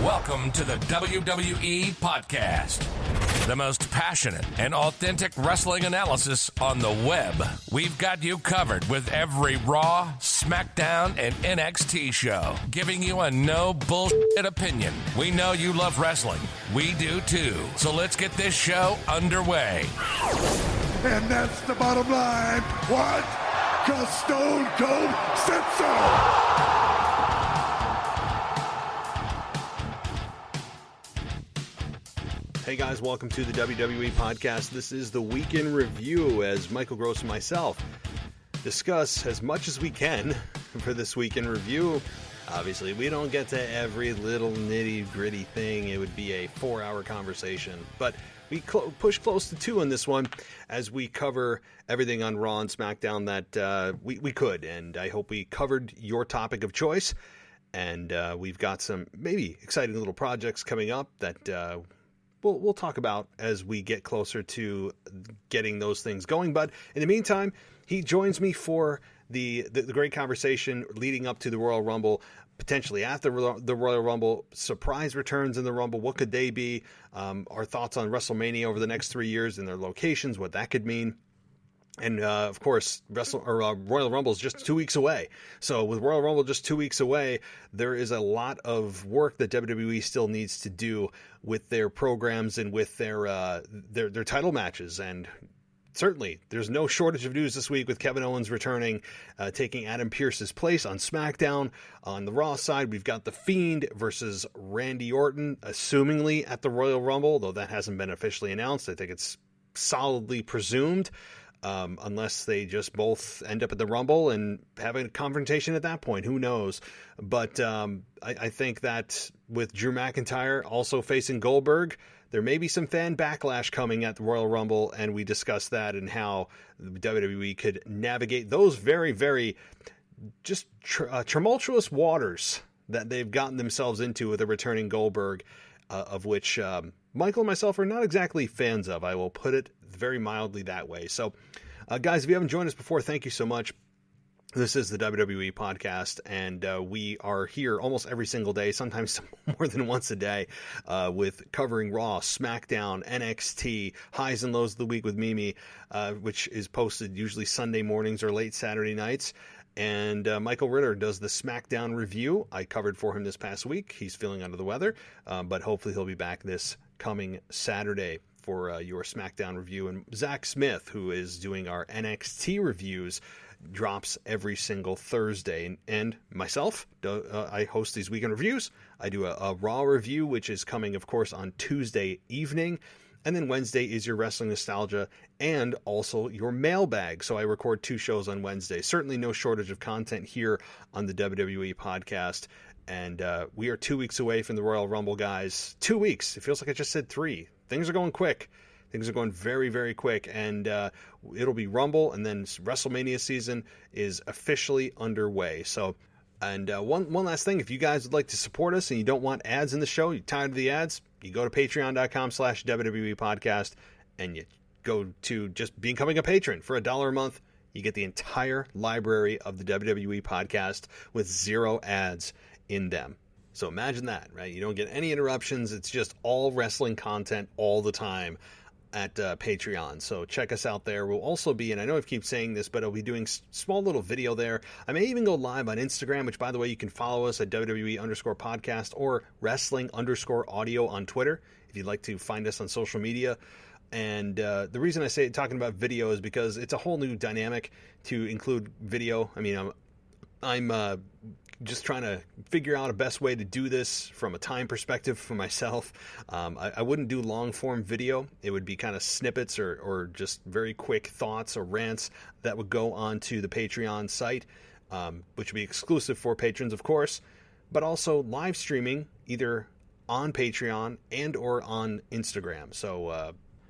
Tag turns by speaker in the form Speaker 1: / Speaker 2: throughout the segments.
Speaker 1: Welcome to the WWE Podcast, the most passionate and authentic wrestling analysis on the web. We've got you covered with every Raw, SmackDown, and NXT show, giving you a no bullshit opinion. We know you love wrestling. We do too. So let's get this show underway.
Speaker 2: And that's the bottom line. What? 'Cause Stone Cold said so.
Speaker 3: Hey guys, welcome to the WWE Podcast. This is the Week in Review as Michael Gross and myself discuss as much as we can for this Week in Review. Obviously, we don't get to every little nitty-gritty thing. It would be a 4-hour conversation. But we push close to 2 on this one as we cover everything on Raw and SmackDown that we could. And I hope we covered your topic of choice. And we've got some maybe exciting little projects coming up that we'll talk about as we get closer to getting those things going. But in the meantime, he joins me for the great conversation leading up to the Royal Rumble, potentially after the Royal Rumble, surprise returns in the Rumble. What could they be? Our thoughts on WrestleMania over the next 3 years and their locations, what that could mean. And, of course, Royal Rumble is just 2 weeks away. So with Royal Rumble just 2 weeks away, there is a lot of work that WWE still needs to do with their programs and with their title matches. And certainly, there's no shortage of news this week with Kevin Owens returning, taking Adam Pearce's place on SmackDown. On the Raw side, we've got The Fiend versus Randy Orton, assumingly at the Royal Rumble, though that hasn't been officially announced. I think it's solidly presumed. Unless they just both end up at the Rumble and have a confrontation at that point. Who knows? But I think that with Drew McIntyre also facing Goldberg, there may be some fan backlash coming at the Royal Rumble, and we discussed that and how WWE could navigate those very, very just tumultuous waters that they've gotten themselves into with a returning Goldberg, of which Michael and myself are not exactly fans of. I will put it very mildly that way. So, guys, if you haven't joined us before, thank you so much. This is the WWE Podcast, and we are here almost every single day, sometimes more than once a day, with covering Raw, SmackDown, NXT, highs and lows of the week with Mimi, which is posted usually Sunday mornings or late Saturday nights. And Michael Ritter does the SmackDown review. I covered for him this past week. He's feeling under the weather, but hopefully he'll be back this coming Saturday for your SmackDown review. And Zach Smith, who is doing our NXT reviews, drops every single Thursday. And myself, I host these weekend reviews. I do a Raw review, which is coming, of course, on Tuesday evening. And then Wednesday is your wrestling nostalgia and also your mailbag. So I record 2 shows on Wednesday. Certainly no shortage of content here on the WWE Podcast. And we are 2 weeks away from the Royal Rumble, guys. 2 weeks. It feels like I just said 3. Things are going quick. Things are going very, very quick. And it'll be Rumble, and then WrestleMania season is officially underway. So, and one last thing. If you guys would like to support us and you don't want ads in the show, you're tired of the ads, you go to patreon.com/WWE Podcast, and you go to just becoming a patron for $1 a month. You get the entire library of the WWE Podcast with 0 ads in them. So imagine that, right? You don't get any interruptions. It's just all wrestling content all the time at Patreon. So check us out there. We'll also be, and I know I keep saying this, but I'll be doing small little video there. I may even go live on Instagram, which, by the way, you can follow us at WWE_podcast or wrestling_audio on Twitter if you'd like to find us on social media. And the reason I say talking about video is because it's a whole new dynamic to include video. I mean, I'm just trying to figure out a best way to do this from a time perspective for myself. I wouldn't do long form video. It would be kind of snippets or just very quick thoughts or rants that would go onto the Patreon site, which would be exclusive for patrons, of course, but also live streaming either on Patreon and or on Instagram.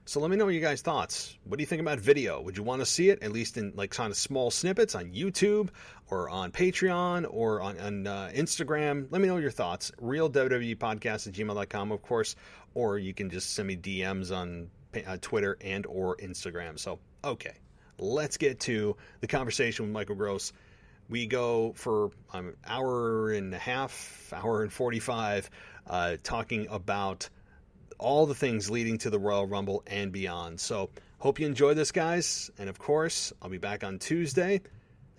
Speaker 3: So let me know your guys' thoughts. What do you think about video? Would you want to see it, at least in like kind of small snippets on YouTube or on Patreon or on Instagram? Let me know your thoughts. RealWWEpodcast@gmail.com, of course, or you can just send me DMs on Twitter and or Instagram. So, okay, let's get to the conversation with Michael Gross. We go for an hour and a half, hour and 45, talking about all the things leading to the Royal Rumble and beyond. So hope you enjoy this, guys. And of course, I'll be back on Tuesday.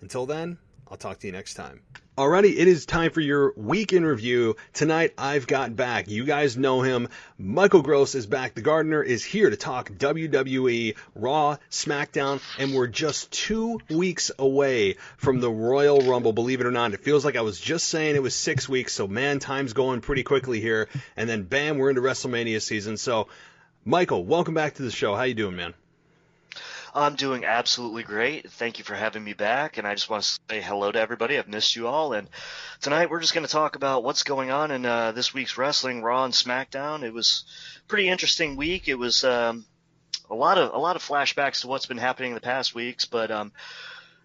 Speaker 3: Until then, I'll talk to you next time. Alrighty, it is time for your week in review. Tonight, I've got back. You guys know him. Michael Gross is back. The Gardener is here to talk WWE, Raw, SmackDown, and we're just 2 weeks away from the Royal Rumble. Believe it or not, it feels like I was just saying it was 6 weeks, so man, time's going pretty quickly here. And then bam, we're into WrestleMania season. So, Michael, welcome back to the show. How you doing, man?
Speaker 4: I'm doing absolutely great. Thank you for having me back, and I just want to say hello to everybody. I've missed you all, and tonight we're just going to talk about what's going on in this week's wrestling, Raw and SmackDown. It was a pretty interesting week. It was a lot of flashbacks to what's been happening in the past weeks, but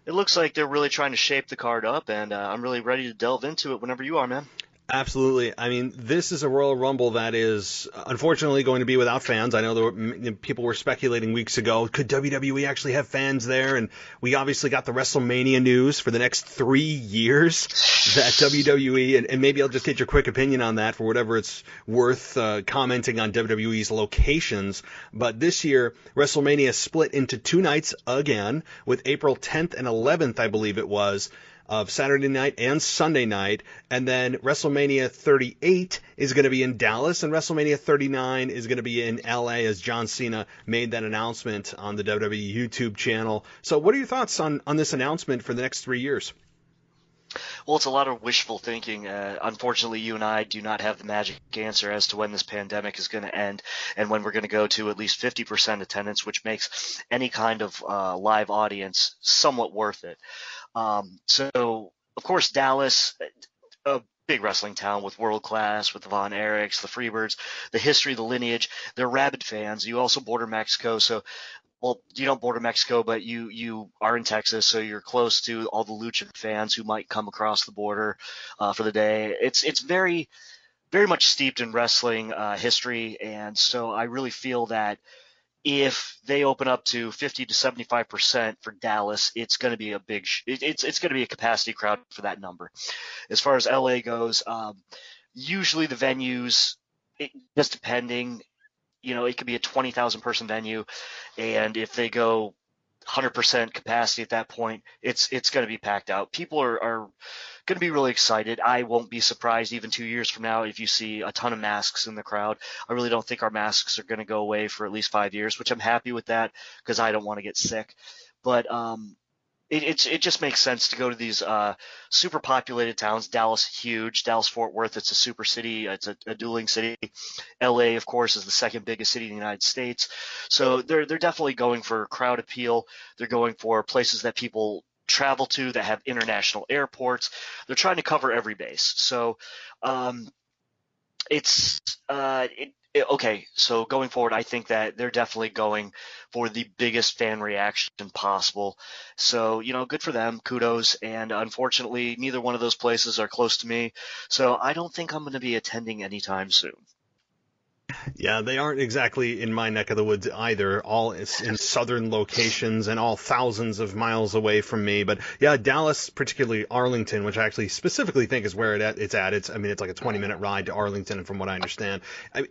Speaker 4: it looks like they're really trying to shape the card up, and I'm really ready to delve into it whenever you are, man.
Speaker 3: Absolutely. I mean, this is a Royal Rumble that is unfortunately going to be without fans. I know there were, people were speculating weeks ago, could WWE actually have fans there? And we obviously got the WrestleMania news for the next 3 years that WWE, and maybe I'll just get your quick opinion on that for whatever it's worth, commenting on WWE's locations. But this year, WrestleMania split into 2 nights again, with April 10th and 11th, I believe it was, of Saturday night and Sunday night, and then WrestleMania 38 is going to be in Dallas, and WrestleMania 39 is going to be in LA, as John Cena made that announcement on the WWE YouTube channel. So what are your thoughts on this announcement for the next 3 years?
Speaker 4: Well, it's a lot of wishful thinking. Unfortunately, you and I do not have the magic answer as to when this pandemic is going to end and when we're going to go to at least 50% attendance, which makes any kind of live audience somewhat worth it. So, of course, Dallas, a big wrestling town with world class, with the Von Erichs, the Freebirds, the history, the lineage. They're rabid fans. You also border Mexico, so well, you don't border Mexico, but you are in Texas, so you're close to all the lucha fans who might come across the border for the day. It's very, very much steeped in wrestling history, and so I really feel that if they open up to 50 to 75% for Dallas, it's going to be a big it's going to be a capacity crowd for that number. As far as LA goes, usually the venues, just depending, it could be a 20,000 person venue, and if they go 100% capacity at that point, it's going to be packed out. People are going to be really excited. I won't be surprised even 2 years from now if you see a ton of masks in the crowd. I really don't think our masks are going to go away for at least 5 years, which I'm happy with that because I don't want to get sick. But it just makes sense to go to these super populated towns. Dallas, huge. Dallas-Fort Worth, it's a super city. It's a dueling city. LA, of course, is the second biggest city in the United States. So they're definitely going for crowd appeal. They're going for places that people travel to that have international airports. They're trying to cover every base. So okay, so going forward, I think that they're definitely going for the biggest fan reaction possible. So, good for them, kudos. And unfortunately, neither one of those places are close to me. So I don't think I'm going to be attending anytime soon.
Speaker 3: Yeah, they aren't exactly in my neck of the woods either, all in southern locations and all thousands of miles away from me. But yeah, Dallas, particularly Arlington, which I actually specifically think is where it's at. It's like a 20-minute ride to Arlington, from what I understand.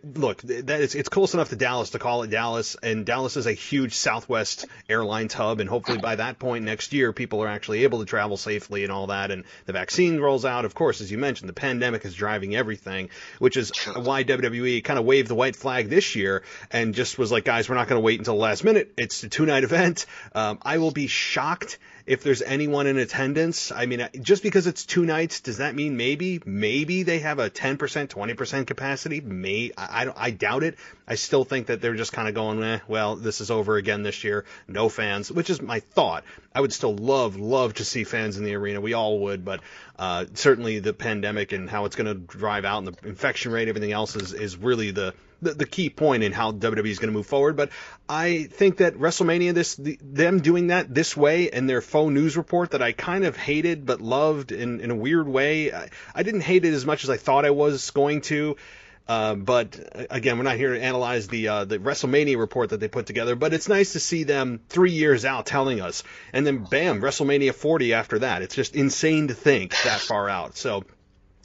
Speaker 3: Look, it's close enough to Dallas to call it Dallas, and Dallas is a huge Southwest Airlines hub, and hopefully by that point next year, people are actually able to travel safely and all that, and the vaccine rolls out. Of course, as you mentioned, the pandemic is driving everything, which is why WWE kind of waved the white flag this year and just was like, guys, we're not going to wait until the last minute. It's a 2-night event. I will be shocked if there's anyone in attendance. I mean, just because it's 2 nights, does that mean maybe they have a 10%, 20% capacity? I doubt it. I still think that they're just kind of going, well, this is over again this year. No fans, which is my thought. I would still love to see fans in the arena. We all would, but certainly the pandemic and how it's going to drive out and the infection rate, everything else is really the key point in how WWE is going to move forward. But I think that WrestleMania, them doing that this way and their faux news report that I kind of hated but loved in a weird way. I didn't hate it as much as I thought I was going to. But again, we're not here to analyze the WrestleMania report that they put together, but it's nice to see them 3 years out telling us, and then bam, WrestleMania 40 after that. It's just insane to think that far out. So,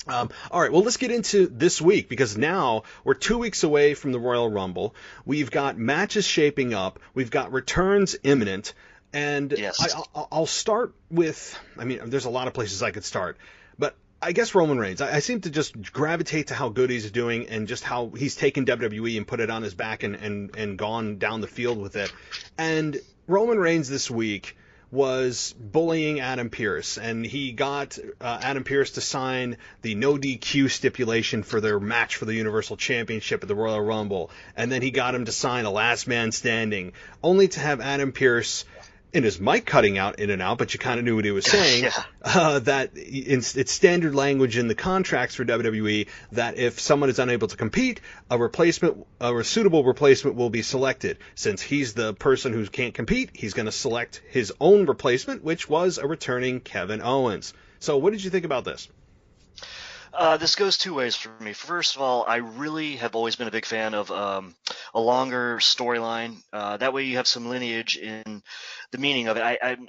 Speaker 3: all right, well, let's get into this week, because now we're 2 weeks away from the Royal Rumble. We've got matches shaping up. We've got returns imminent. And
Speaker 4: yes.
Speaker 3: I'll start with, I mean, there's a lot of places I could start, but I guess Roman Reigns. I seem to just gravitate to how good he's doing and just how he's taken WWE and put it on his back and gone down the field with it. And Roman Reigns this week was bullying Adam Pearce, and he got Adam Pearce to sign the no DQ stipulation for their match for the Universal Championship at the Royal Rumble, and then he got him to sign a last man standing, only to have Adam Pearce, in his mic cutting out in and out, but you kind of knew what he was saying, that it's standard language in the contracts for WWE that if someone is unable to compete, a suitable replacement will be selected. Since he's the person who can't compete, he's going to select his own replacement, which was a returning Kevin Owens. So what did you think about this?
Speaker 4: This goes two ways for me. First of all, I really have always been a big fan of a longer storyline. That way you have some lineage in the meaning of it.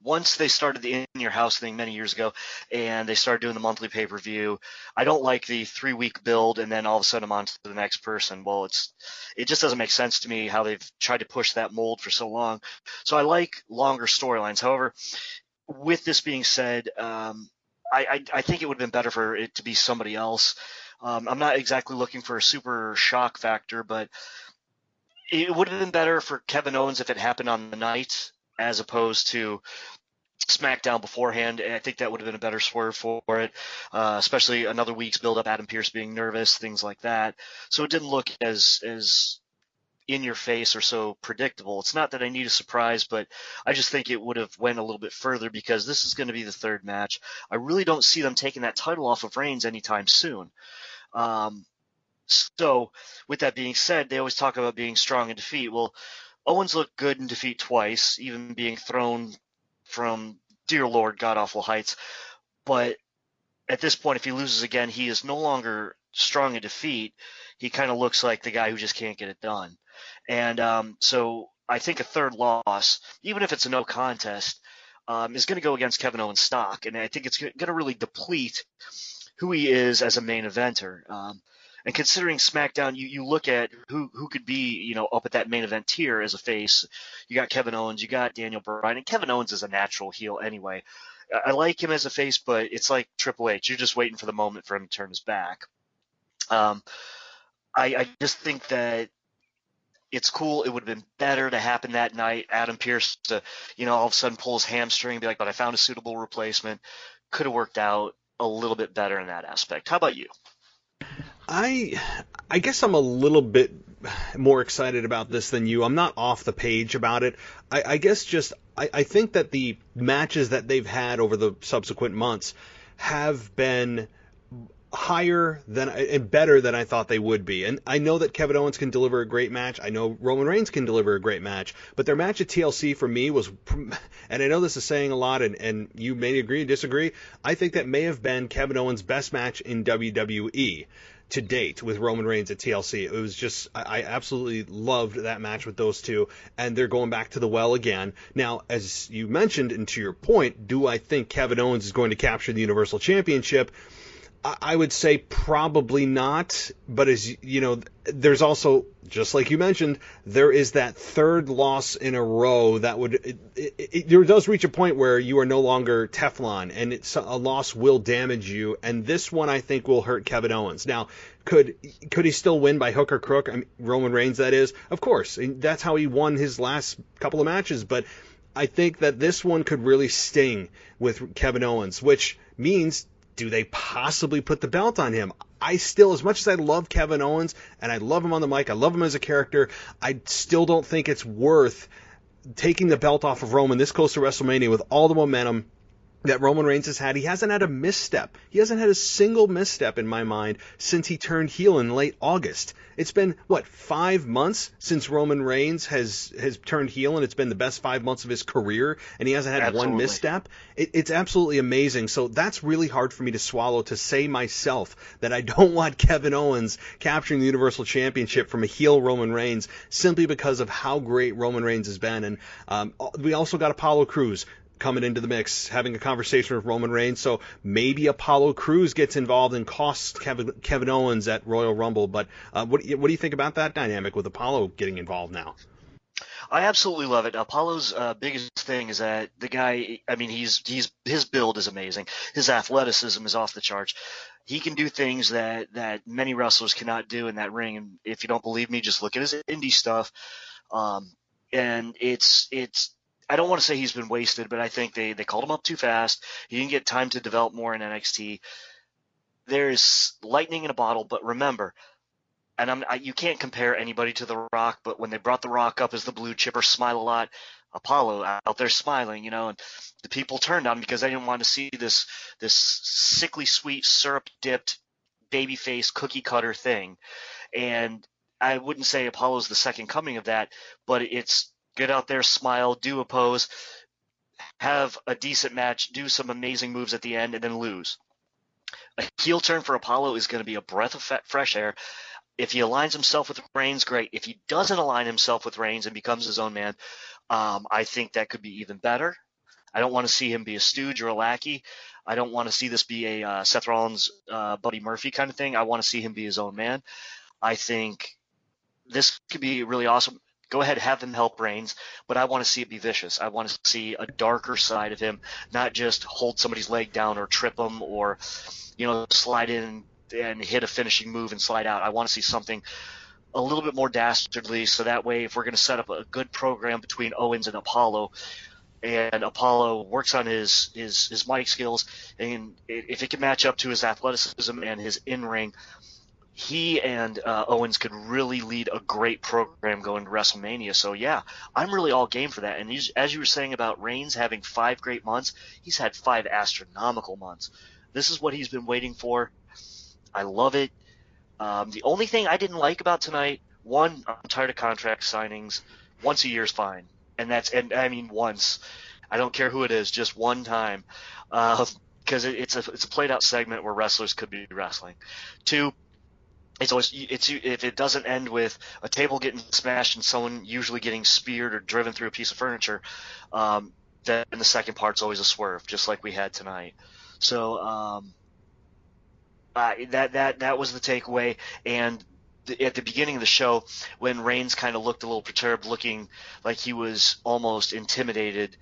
Speaker 4: Once they started the In Your House thing many years ago, and they started doing the monthly pay-per-view, I don't like the 3-week build and then all of a sudden I'm on to the next person. Well, it just doesn't make sense to me how they've tried to push that mold for so long. So I like longer storylines. However, with this being said, I think it would have been better for it to be somebody else. I'm not exactly looking for a super shock factor, but it would have been better for Kevin Owens if it happened on the night as opposed to SmackDown beforehand. And I think that would have been a better swerve for it, especially another week's build up, Adam Pearce being nervous, things like that. So it didn't look as in your face or so predictable. It's not that I need a surprise, but I just think it would have went a little bit further because this is going to be the third match. I really don't see them taking that title off of Reigns anytime soon. So with that being said, they always talk about being strong in defeat. Well, Owens looked good in defeat twice, even being thrown from, dear Lord, god-awful heights. But at this point, if he loses again, he is no longer strong in defeat. He kind of looks like the guy who just can't get it done. And so I think a third loss, even if it's a no contest, is going to go against Kevin Owens' stock. And I think it's going to really deplete who he is as a main eventer. And considering SmackDown, you look at who could be, up at that main event tier as a face. You got Kevin Owens, you got Daniel Bryan, and Kevin Owens is a natural heel anyway. I like him as a face, but it's like Triple H. You're just waiting for the moment for him to turn his back. I just think that it's cool. It would have been better to happen that night. Adam Pearce to, all of a sudden pull his hamstring and be like, but I found a suitable replacement. Could have worked out a little bit better in that aspect. How about you?
Speaker 3: I guess I'm a little bit more excited about this than you. I'm not off the page about it. I guess just I think that the matches that they've had over the subsequent months have been higher than and better than I thought they would be. And I know that Kevin Owens can deliver a great match. I know Roman Reigns can deliver a great match. But their match at TLC for me was, and I know this is saying a lot, and you may agree or disagree, I think that may have been Kevin Owens' best match in WWE to date with Roman Reigns at TLC. It was just, I absolutely loved that match with those two, and they're going back to the well again. Now, as you mentioned, and to your point, do I think Kevin Owens is going to capture the Universal Championship? I would say probably not, but as you know, there's also, just like you mentioned, there is that third loss in a row that would, there does reach a point where you are no longer Teflon, and a loss will damage you, and this one I think will hurt Kevin Owens. Now, could he still win by hook or crook? I mean, Roman Reigns, that is, of course, that's how he won his last couple of matches, but I think that this one could really sting with Kevin Owens, which means, do they possibly put the belt on him? I still, as much as I love Kevin Owens, and I love him on the mic, I love him as a character, I still don't think it's worth taking the belt off of Roman this close to WrestleMania with all the momentum that Roman Reigns has had. He hasn't had a misstep. He hasn't had a single misstep in my mind since he turned heel in late August. It's been, 5 months since Roman Reigns has turned heel, and it's been the best 5 months of his career, and he hasn't had one misstep. It's absolutely amazing. So that's really hard for me to swallow, to say myself that I don't want Kevin Owens capturing the Universal Championship from a heel Roman Reigns simply because of how great Roman Reigns has been. And we also got Apollo Crews coming into the mix, having a conversation with Roman Reigns, so maybe Apollo Crews gets involved and costs Kevin Owens at Royal Rumble. But what do you think about that dynamic with Apollo getting involved now?
Speaker 4: I absolutely love it. Apollo's biggest thing is that the guy, I mean, his build is amazing. His athleticism is off the charts. He can do things that many wrestlers cannot do in that ring. And if you don't believe me, just look at his indie stuff. And it's I don't want to say he's been wasted, but I think they called him up too fast. He didn't get time to develop more in NXT. There's lightning in a bottle, but remember, and you can't compare anybody to The Rock, but when they brought The Rock up as the blue chipper, smile a lot, Apollo out there smiling, and the people turned on him because they didn't want to see this sickly sweet syrup dipped babyface cookie cutter thing. And I wouldn't say Apollo's the second coming of that, but it's get out there, smile, do a pose, have a decent match, do some amazing moves at the end, and then lose. A heel turn for Apollo is going to be a breath of fresh air. If he aligns himself with Reigns, great. If he doesn't align himself with Reigns and becomes his own man, I think that could be even better. I don't want to see him be a stooge or a lackey. I don't want to see this be a Seth Rollins, Buddy Murphy kind of thing. I want to see him be his own man. I think this could be really awesome. Go ahead, have him help Reigns, but I want to see it be vicious. I want to see a darker side of him, not just hold somebody's leg down or trip him or, slide in and hit a finishing move and slide out. I want to see something a little bit more dastardly, so that way if we're going to set up a good program between Owens and Apollo works on his mic skills, and if it can match up to his athleticism and his in-ring, he and Owens could really lead a great program going to WrestleMania. So, yeah, I'm really all game for that. And as you were saying about Reigns having 5 great months, he's had 5 astronomical months. This is what he's been waiting for. I love it. The only thing I didn't like about tonight, one, I'm tired of contract signings. Once a year is fine. And I mean once. I don't care who it is, just one time. Because it's a played out segment where wrestlers could be wrestling. 2, if it doesn't end with a table getting smashed and someone usually getting speared or driven through a piece of furniture, then the second part's always a swerve, just like we had tonight. So that was the takeaway. And at the beginning of the show, when Reigns kind of looked a little perturbed, looking like he was almost intimidated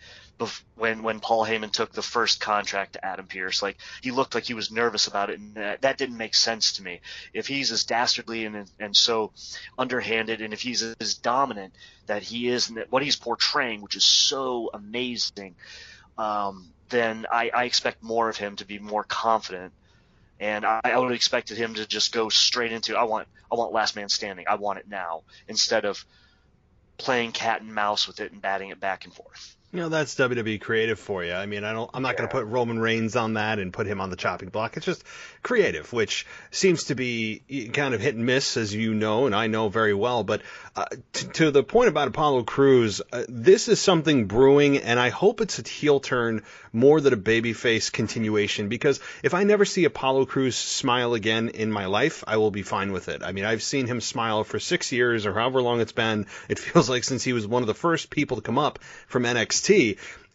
Speaker 4: when Paul Heyman took the first contract to Adam Pearce, like he looked like he was nervous about it, and that didn't make sense to me. If he's as dastardly and so underhanded, and if he's as dominant that he is, and what he's portraying, which is so amazing, then I expect more of him to be more confident. And I would have expected him to just go straight into I want last man standing. I want it now, instead of playing cat and mouse with it and batting it back and forth.
Speaker 3: That's WWE creative for you. I mean, I'm not going to put Roman Reigns on that and put him on the chopping block. It's just creative, which seems to be kind of hit and miss, as you know, and I know very well. But to the point about Apollo Crews, this is something brewing, and I hope it's a heel turn more than a babyface continuation, because if I never see Apollo Crews smile again in my life, I will be fine with it. I mean, I've seen him smile for 6 years or however long it's been. It feels like since he was one of the first people to come up from NXT.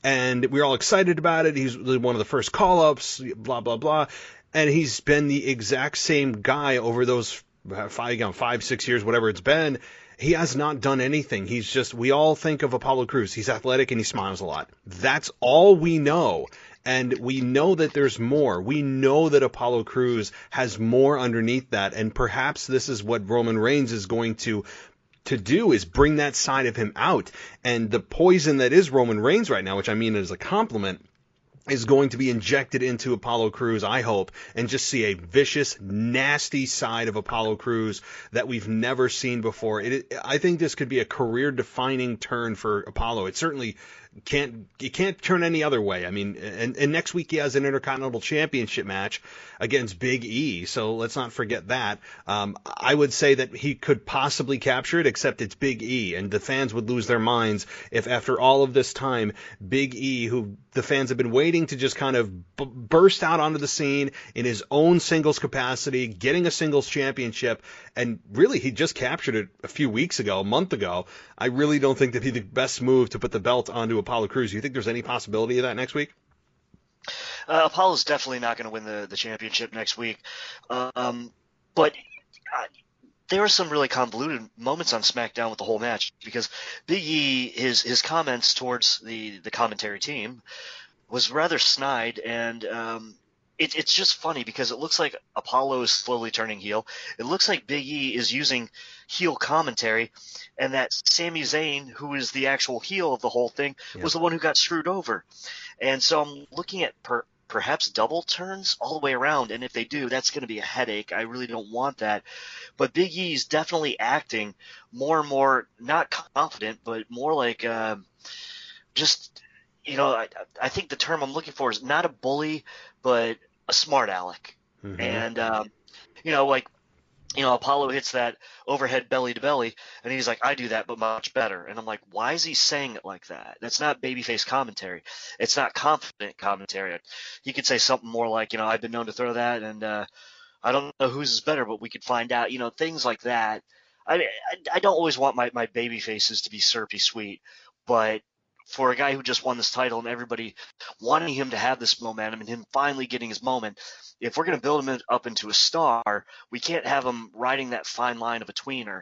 Speaker 3: And we were all excited about it. He's one of the first call-ups, blah, blah, blah. And he's been the exact same guy over those 5, 6 years, whatever it's been. He has not done anything. We all think of Apollo Crews. He's athletic and he smiles a lot. That's all we know. And we know that there's more. We know that Apollo Crews has more underneath that. And perhaps this is what Roman Reigns is going to do, is bring that side of him out. And the poison that is Roman Reigns right now, which I mean as a compliment, is going to be injected into Apollo Crews, I hope, and just see a vicious, nasty side of Apollo Crews that we've never seen before. I think this could be a career-defining turn for Apollo. It certainly You can't turn any other way. I mean, and next week he has an Intercontinental Championship match against Big E, so let's not forget that. I would say that he could possibly capture it, except it's Big E, and the fans would lose their minds if after all of this time, Big E, who the fans have been waiting to just kind of burst out onto the scene in his own singles capacity, getting a singles championship, and really he just captured it a few weeks ago, a month ago. I really don't think that'd be the best move to put the belt onto Apollo Crews. Do you think there's any possibility of that next week?
Speaker 4: Apollo's definitely not going to win the championship next week. But there were some really convoluted moments on SmackDown with the whole match, because Big E, his comments towards the commentary team was rather snide, and it's just funny because it looks like Apollo is slowly turning heel. It looks like Big E is using heel commentary, and that Sami Zayn, who is the actual heel of the whole thing, was the one who got screwed over. And so I'm looking at perhaps double turns all the way around, and if they do, that's going to be a headache. I really don't want that. But Big E is definitely acting more and more, not confident, but more like just, I think the term I'm looking for is not a bully, but a smart aleck. Mm-hmm. And, Apollo hits that overhead belly to belly, and he's like, I do that, but much better. And I'm like, why is he saying it like that? That's not babyface commentary. It's not confident commentary. He could say something more like, I've been known to throw that, and I don't know whose is better, but we could find out, things like that. I don't always want my baby faces to be syrupy sweet, but for a guy who just won this title and everybody wanting him to have this momentum and him finally getting his moment, if we're going to build him up into a star, we can't have him riding that fine line of a tweener.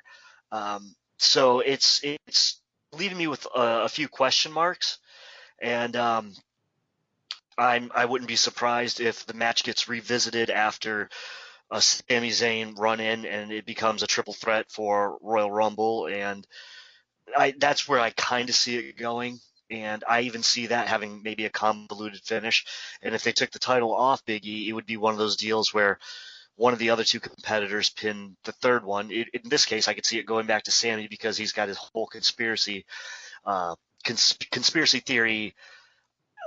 Speaker 4: So it's leaving me with a few question marks, and I wouldn't be surprised if the match gets revisited after a Sami Zayn run in and it becomes a triple threat for Royal Rumble, and that's where I kind of see it going. And I even see that having maybe a convoluted finish. And if they took the title off Big E, it would be one of those deals where one of the other two competitors pin the third one. In this case, I could see it going back to Sammy because he's got his whole conspiracy theory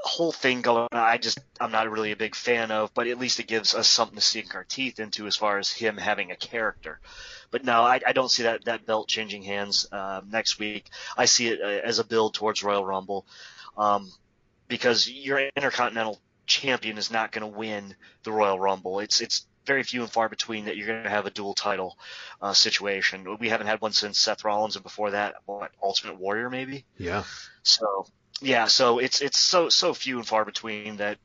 Speaker 4: whole thing going on. I'm not really a big fan of, but at least it gives us something to sink our teeth into as far as him having a character. But no, I don't see that belt changing hands next week. I see it as a build towards Royal Rumble, because your Intercontinental Champion is not going to win the Royal Rumble. It's very few and far between that you're going to have a dual title situation. We haven't had one since Seth Rollins, and before that, Ultimate Warrior maybe?
Speaker 3: Yeah.
Speaker 4: So it's so few and far between that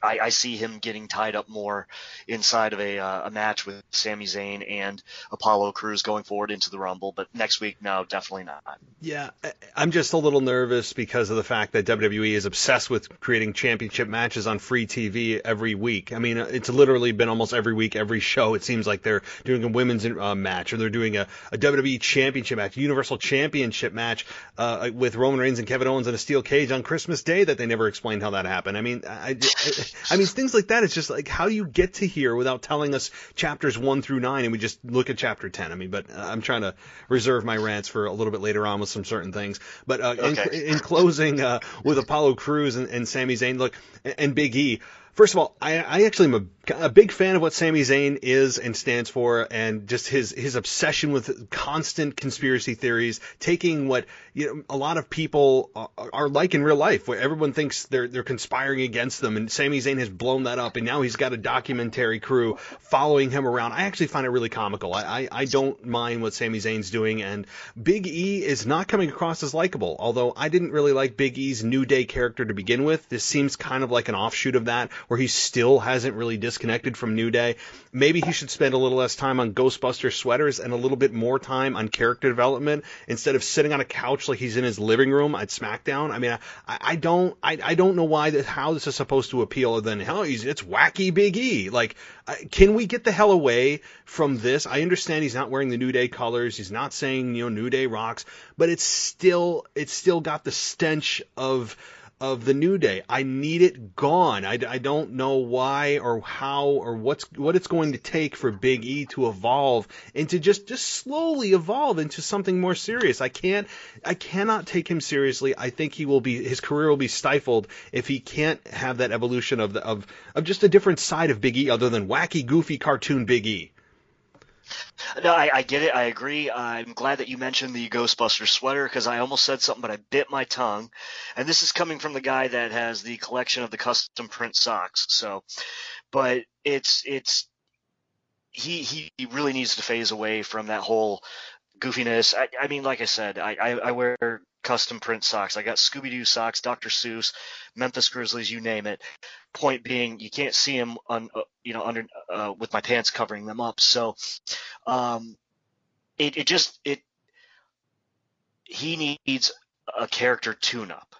Speaker 4: I see him getting tied up more inside of a match with Sami Zayn and Apollo Crews going forward into the Rumble. But next week, no, definitely not.
Speaker 3: Yeah, I'm just a little nervous because of the fact that WWE is obsessed with creating championship matches on free TV every week. I mean, it's literally been almost every week, every show. It seems like they're doing a women's match, or they're doing a WWE Championship match, Universal Championship match with Roman Reigns and Kevin Owens in a steel cage on Christmas Day that they never explained how that happened. I mean, I mean, things like that. It's just like, how do you get to here without telling us chapters 1 through 9 and we just look at chapter 10? I mean, but I'm trying to reserve my rants for a little bit later on with some certain things. But in closing, with Apollo Crews and Sami Zayn, look, and Big E, first of all, I actually am a big fan of what Sami Zayn is and stands for, and just his obsession with constant conspiracy theories, taking what a lot of people are like in real life, where everyone thinks they're conspiring against them, and Sami Zayn has blown that up, and now he's got a documentary crew following him around. I actually find it really comical. I don't mind what Sami Zayn's doing, and Big E is not coming across as likable, although I didn't really like Big E's New Day character to begin with. This seems kind of like an offshoot of that, where he still hasn't really disconnected from New Day. Maybe he should spend a little less time on Ghostbuster sweaters and a little bit more time on character development instead of sitting on a couch like he's in his living room at SmackDown. I mean, I don't know how this is supposed to appeal other than, it's wacky Big E. Like, can we get the hell away from this? I understand he's not wearing the New Day colors. He's not saying, New Day rocks, but it's still got the stench of of the New Day. I need it gone. I don't know why or how or what it's going to take for Big E to evolve and to just slowly evolve into something more serious. I cannot take him seriously. I think his career will be stifled if he can't have that evolution of just a different side of Big E other than wacky, goofy, cartoon Big E.
Speaker 4: No, I get it. I agree. I'm glad that you mentioned the Ghostbusters sweater because I almost said something, but I bit my tongue. And this is coming from the guy that has the collection of the custom print socks. So, but he really needs to phase away from that whole goofiness. I mean, like I said, I wear custom print socks. I got Scooby-Doo socks, Dr. Seuss, Memphis Grizzlies, you name it. Point being, you can't see them under with my pants covering them up. So, he needs a character tune-up.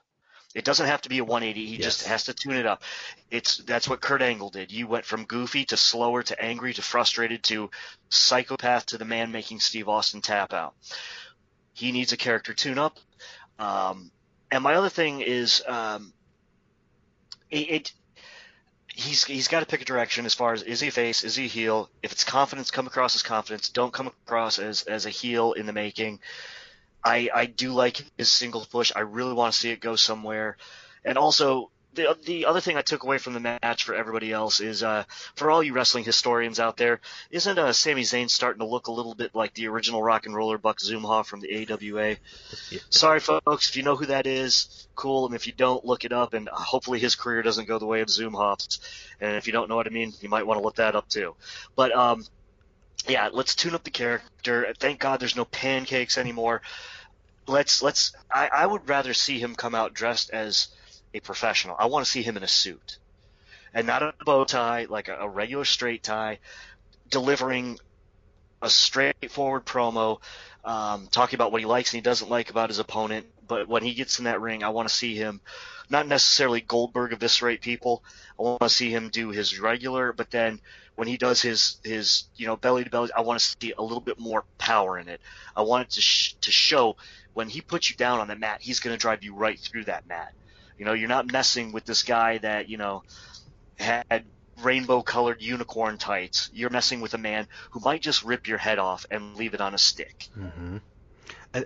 Speaker 4: It doesn't have to be a 180. He just has to tune it up. That's what Kurt Angle did. You went from goofy to slower to angry to frustrated to psychopath to the man making Steve Austin tap out. He needs a character tune-up. And my other thing is he's got to pick a direction as far as, is he a face, is he a heel? If it's confidence, come across as confidence. Don't come across as a heel in the making. I do like his singles push. I really want to see it go somewhere. And also, the other thing I took away from the match for everybody else is, for all you wrestling historians out there, isn't Sami Zayn starting to look a little bit like the original rock and roller Buck Zumhoff from the AWA? Yeah. Sorry, folks, if you know who that is, cool. And if you don't, look it up, and hopefully his career doesn't go the way of Zumhoff's. And if you don't know what I mean, you might want to look that up too. But yeah, let's tune up the character. Thank God there's no pancakes anymore. I would rather see him come out dressed as a professional. I want to see him in a suit and not a bow tie, like a regular straight tie, delivering a straightforward promo, talking about what he likes and he doesn't like about his opponent. But when he gets in that ring, I want to see him not necessarily Goldberg eviscerate people. I want to see him do his regular, but then when he does his belly to belly, I want to see a little bit more power in it. I want it to show when he puts you down on the mat, he's going to drive you right through that mat. You're not messing with this guy that, had rainbow-colored unicorn tights. You're messing with a man who might just rip your head off and leave it on a stick.
Speaker 3: Mm-hmm.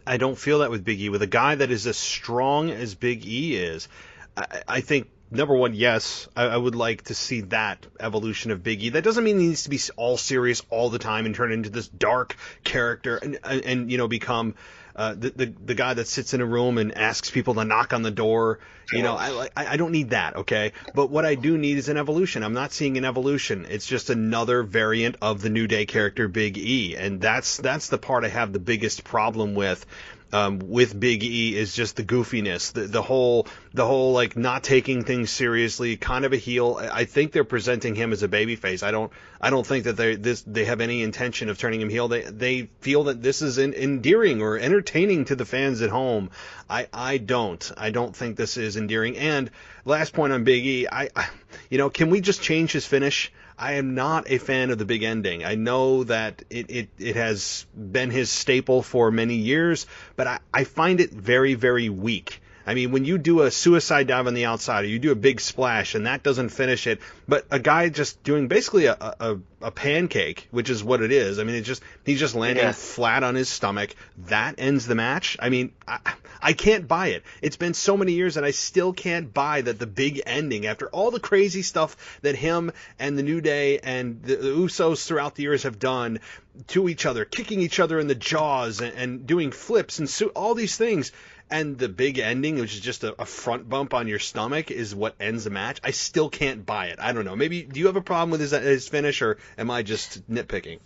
Speaker 3: I don't feel that with Big E. With a guy that is as strong as Big E is, I think, number one, yes, I would like to see that evolution of Big E. That doesn't mean he needs to be all serious all the time and turn into this dark character and become the guy that sits in a room and asks people to knock on the door. I don't need that, okay? But what I do need is an evolution. I'm not seeing an evolution. It's just another variant of the New Day character, Big E, and that's the part I have the biggest problem with Big E is just the goofiness, the whole like not taking things seriously, kind of a heel. I think they're presenting him as a babyface. I don't think that they have any intention of turning him heel. They feel that this is endearing or entertaining to the fans at home. I don't think this is endearing. And last point on Big E, can we just change his finish? I am not a fan of the big ending. I know that it has been his staple for many years, but I find it very, very weak. I mean, when you do a suicide dive on the outside, or you do a big splash, and that doesn't finish it, but a guy just doing basically a pancake, which is what it is. I mean, he's just landing flat on his stomach. That ends the match. I mean, I can't buy it. It's been so many years, and I still can't buy that the big ending, after all the crazy stuff that him and the New Day and the Usos throughout the years have done to each other, kicking each other in the jaws and doing flips and all these things. And the big ending, which is just a front bump on your stomach, is what ends the match. I still can't buy it. I don't know. Maybe, do you have a problem with his finish, or am I just nitpicking?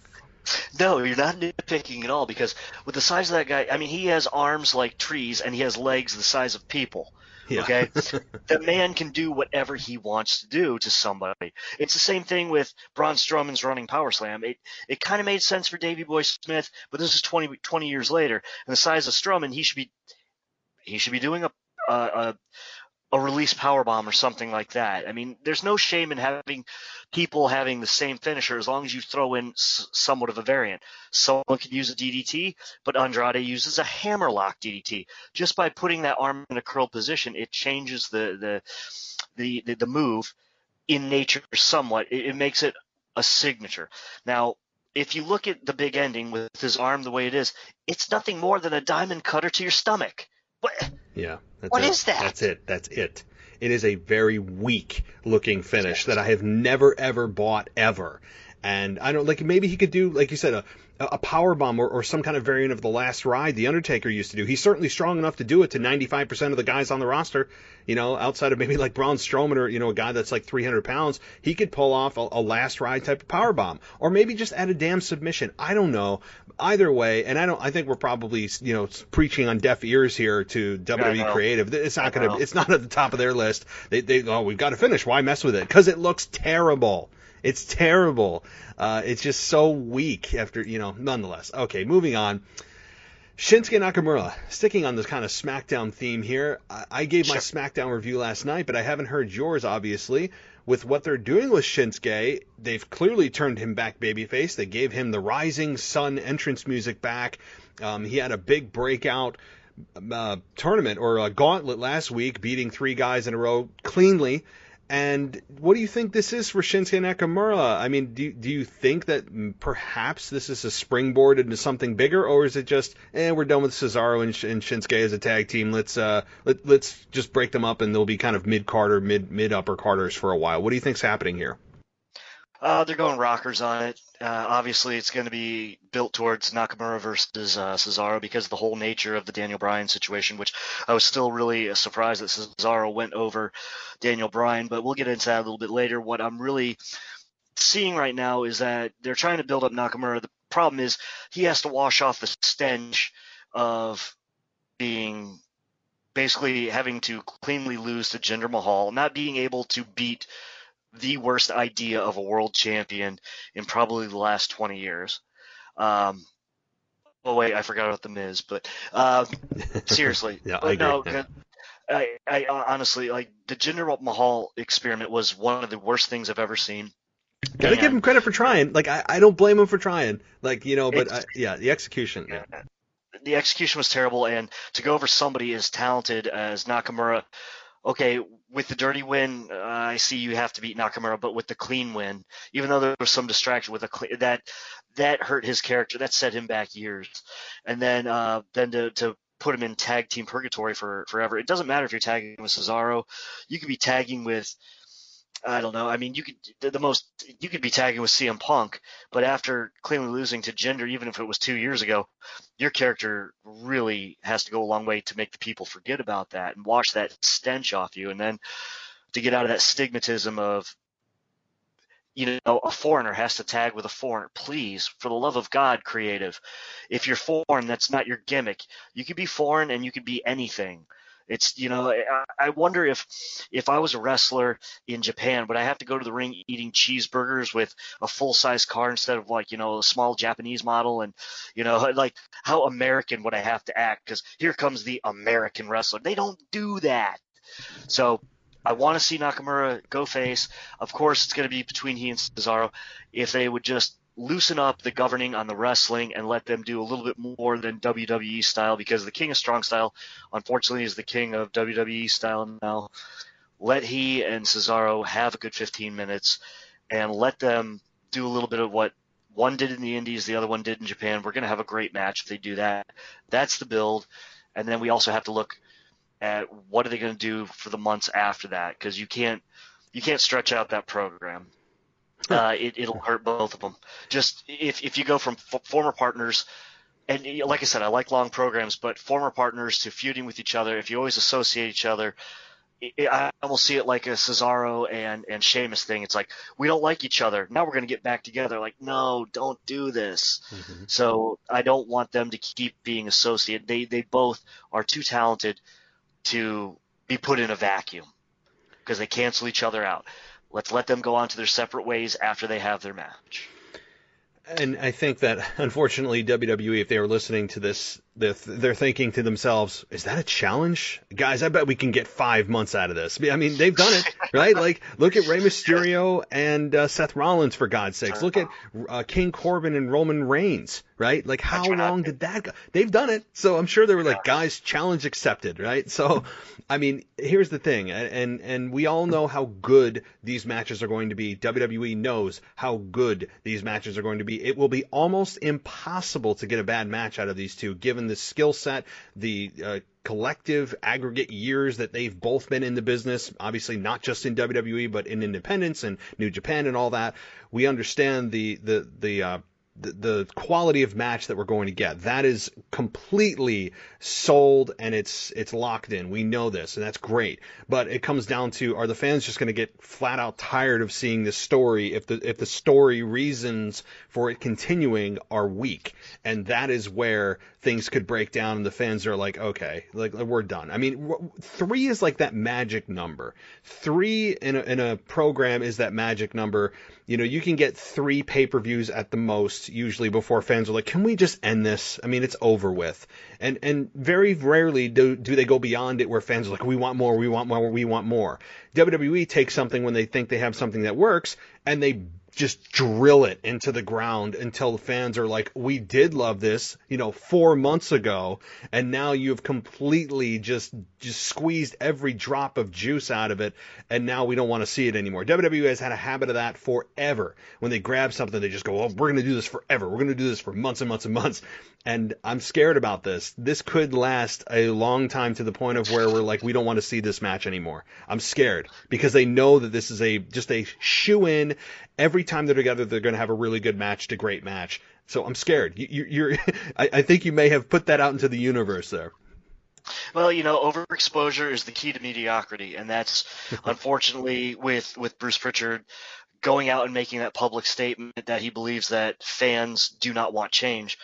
Speaker 4: No, you're not nitpicking at all, because with the size of that guy, I mean, he has arms like trees and he has legs the size of people. Yeah. Okay? The man can do whatever he wants to do to somebody. It's the same thing with Braun Strowman's running power slam. It kind of made sense for Davey Boy Smith, but this is 20 years later. And the size of Strowman, he should be doing a release powerbomb or something like that. I mean, there's no shame in having people having the same finisher as long as you throw in somewhat of a variant. Someone could use a DDT, but Andrade uses a hammerlock DDT. Just by putting that arm in a curled position, it changes the move in nature somewhat. It makes it a signature. Now, if you look at the big ending with his arm the way it is, it's nothing more than a diamond cutter to your stomach.
Speaker 3: Yeah.
Speaker 4: What is that?
Speaker 3: That's it. It is a very weak looking finish that I have never ever bought ever. And I don't maybe he could do, like you said, a power bomb or some kind of variant of the last ride the Undertaker used to do. He's certainly strong enough to do it to 95% of the guys on the roster, outside of maybe like Braun Strowman or, a guy that's like 300 pounds. He could pull off a last ride type of power bomb, or maybe just add a damn submission. I don't know. Either way, and I think we're probably, preaching on deaf ears here to WWE Creative. It's not it's not at the top of their list. We've got to finish. Why mess with it? Because it looks terrible. It's terrible. It's just so weak after, nonetheless. Okay, moving on. Shinsuke Nakamura, sticking on this kind of SmackDown theme here. I gave my SmackDown review last night, but I haven't heard yours, obviously. With what they're doing with Shinsuke, they've clearly turned him back babyface. They gave him the Rising Sun entrance music back. He had a big breakout tournament or a gauntlet last week, beating 3 guys in a row cleanly. And what do you think this is for Shinsuke Nakamura? I mean, do you think that perhaps this is a springboard into something bigger, or is it just, we're done with Cesaro and Shinsuke as a tag team? Let's just break them up, and they'll be kind of mid-Carter, mid-upper Carters for a while. What do you think's happening here?
Speaker 4: They're going rockers on it. Obviously, it's going to be built towards Nakamura versus Cesaro because of the whole nature of the Daniel Bryan situation, which I was still really surprised that Cesaro went over Daniel Bryan, but we'll get into that a little bit later. What I'm really seeing right now is that they're trying to build up Nakamura. The problem is he has to wash off the stench of being basically having to cleanly lose to Jinder Mahal, not being able to beat the worst idea of a world champion in probably the last 20 years. Oh wait, I forgot about the Miz, but seriously,
Speaker 3: yeah,
Speaker 4: but
Speaker 3: I agree.
Speaker 4: No, I honestly, like, the Jinder Mahal experiment was one of the worst things I've ever seen.
Speaker 3: Gotta give him credit for trying. Like, I don't blame him for trying. Like, but the execution. Yeah.
Speaker 4: The execution was terrible, and to go over somebody as talented as Nakamura. Okay, with the dirty win, I see you have to beat Nakamura, but with the clean win, even though there was some distraction with that hurt his character, that set him back years. And then to put him in tag team purgatory forever. It doesn't matter if you're tagging with Cesaro, you could be tagging with, I don't know. I mean, you could be tagging with CM Punk, but after cleanly losing to Jinder, even if it was 2 years ago, your character really has to go a long way to make the people forget about that and wash that stench off you. And then to get out of that stigmatism of, a foreigner has to tag with a foreigner. Please, for the love of God, creative. If you're foreign, that's not your gimmick. You could be foreign and you could be anything. It's, I wonder if I was a wrestler in Japan, would I have to go to the ring eating cheeseburgers with a full-size car instead of a small Japanese model? And, like, how American would I have to act? Because here comes the American wrestler. They don't do that. So I want to see Nakamura go face. Of course, it's going to be between he and Cesaro. If they would just loosen up the governing on the wrestling and let them do a little bit more than WWE style, because the king of strong style, unfortunately, is the king of WWE style now. Let he and Cesaro have a good 15 minutes and let them do a little bit of what one did in the Indies, the other one did in Japan. We're going to have a great match if they do that. That's the build. And then we also have to look at what are they going to do for the months after that, because you can't stretch out that program. It'll hurt both of them. Just if you go from former partners, and like I said, I like long programs, but former partners to feuding with each other, if you always associate each other, I will see it like a Cesaro and Sheamus thing. It's like, we don't like each other. Now we're going to get back together. Like, no, don't do this. Mm-hmm. So I don't want them to keep being associated. They both are too talented to be put in a vacuum because they cancel each other out. Let's let them go on to their separate ways after they have their match.
Speaker 3: And I think that, unfortunately, WWE, if they were listening to this they're thinking to themselves, is that a challenge? Guys, I bet we can get 5 months out of this. I mean, they've done it, right? Like, look at Rey Mysterio and Seth Rollins, for God's sakes. Look at King Corbin and Roman Reigns, right? Like, how long did that go? They've done it. So I'm sure they were like, guys, challenge accepted, right? So, I mean, here's the thing. And we all know how good these matches are going to be. WWE knows how good these matches are going to be. It will be almost impossible to get a bad match out of these two, given the skill set, the collective aggregate years that they've both been in the business, obviously not just in WWE, but in independence and New Japan and all that. We understand the quality of match that we're going to get. That is completely sold, and it's locked in. We know this, and that's great. But it comes down to, are the fans just going to get flat out tired of seeing this story if the story reasons for it continuing are weak? And that is where things could break down, and the fans are like, okay, like, we're done. I mean, 3 is like that magic number. 3 in a program is that magic number. You know, you can get 3 pay-per-views at the most, usually, before fans are like, can we just end this? I mean, it's over with. And very rarely do they go beyond it where fans are like, we want more, we want more, we want more. WWE takes something when they think they have something that works, and they just drill it into the ground until the fans are like, we did love this, 4 months ago, and now you've completely just squeezed every drop of juice out of it, and now we don't want to see it anymore. WWE has had a habit of that forever. When they grab something, they just go, oh, we're going to do this forever. We're going to do this for months and months and months. And I'm scared about this. This could last a long time, to the point of where we're like, we don't want to see this match anymore. I'm scared because they know that this is just a shoe-in. Every time they're together, they're going to have a really good match to great match. So I'm scared. I think you may have put that out into the universe there.
Speaker 4: Well, overexposure is the key to mediocrity, and that's unfortunately with Bruce Pritchard going out and making that public statement that he believes that fans do not want change.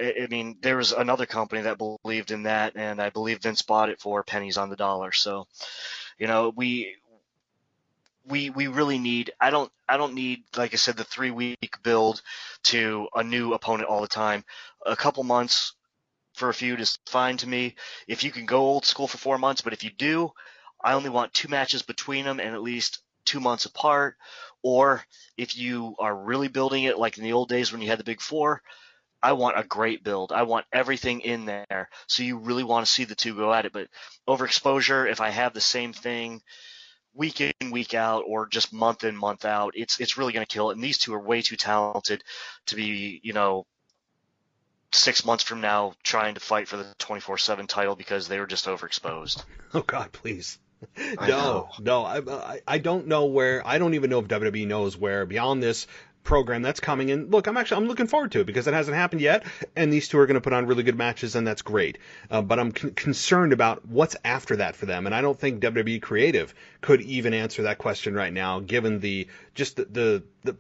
Speaker 4: I mean, there was another company that believed in that, and I believe Vince bought it for pennies on the dollar. So, we really need, I don't need, like I said, the 3-week build to a new opponent all the time. A couple months for a feud is fine to me. If you can go old school for 4 months, but if you do, I only want 2 matches between them and at least 2 months apart. Or if you are really building it like in the old days when you had the big 4, I want a great build. I want everything in there. So you really want to see the two go at it. But overexposure, if I have the same thing week in, week out, or just month in, month out, it's really going to kill it. And these two are way too talented to be, 6 months from now trying to fight for the 24/7 title because they were just overexposed.
Speaker 3: Oh God, please. No. I don't know where. I don't even know if WWE knows where beyond this program that's coming in. Look, I'm looking forward to it because it hasn't happened yet, and these two are going to put on really good matches, and that's great. But I'm concerned about what's after that for them, and I don't think WWE Creative could even answer that question right now, given the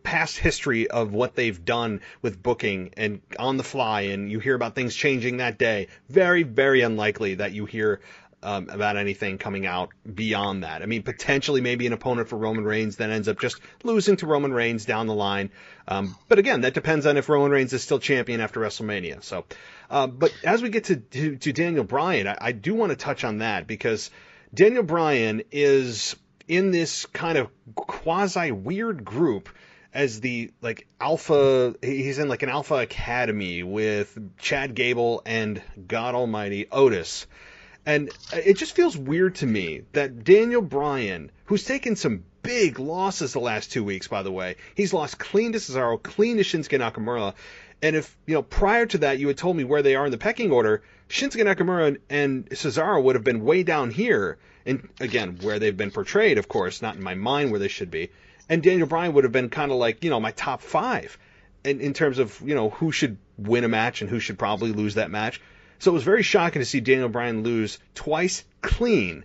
Speaker 3: past history of what they've done with booking and on the fly, and you hear about things changing that day. Very, very unlikely that you hear about anything coming out beyond that. I mean, potentially maybe an opponent for Roman Reigns that ends up just losing to Roman Reigns down the line. But again, that depends on if Roman Reigns is still champion after WrestleMania. So, but as we get to Daniel Bryan, I do want to touch on that because Daniel Bryan is in this kind of quasi weird group as the alpha. He's in like an alpha academy with Chad Gable and God Almighty Otis. And it just feels weird to me that Daniel Bryan, who's taken some big losses the last 2 weeks, by the way, he's lost clean to Cesaro, clean to Shinsuke Nakamura. And if, prior to that you had told me where they are in the pecking order, Shinsuke Nakamura and Cesaro would have been way down here. And again, where they've been portrayed, of course, not in my mind where they should be. And Daniel Bryan would have been kind of like, my top 5 in terms of, who should win a match and who should probably lose that match. So it was very shocking to see Daniel Bryan lose twice clean.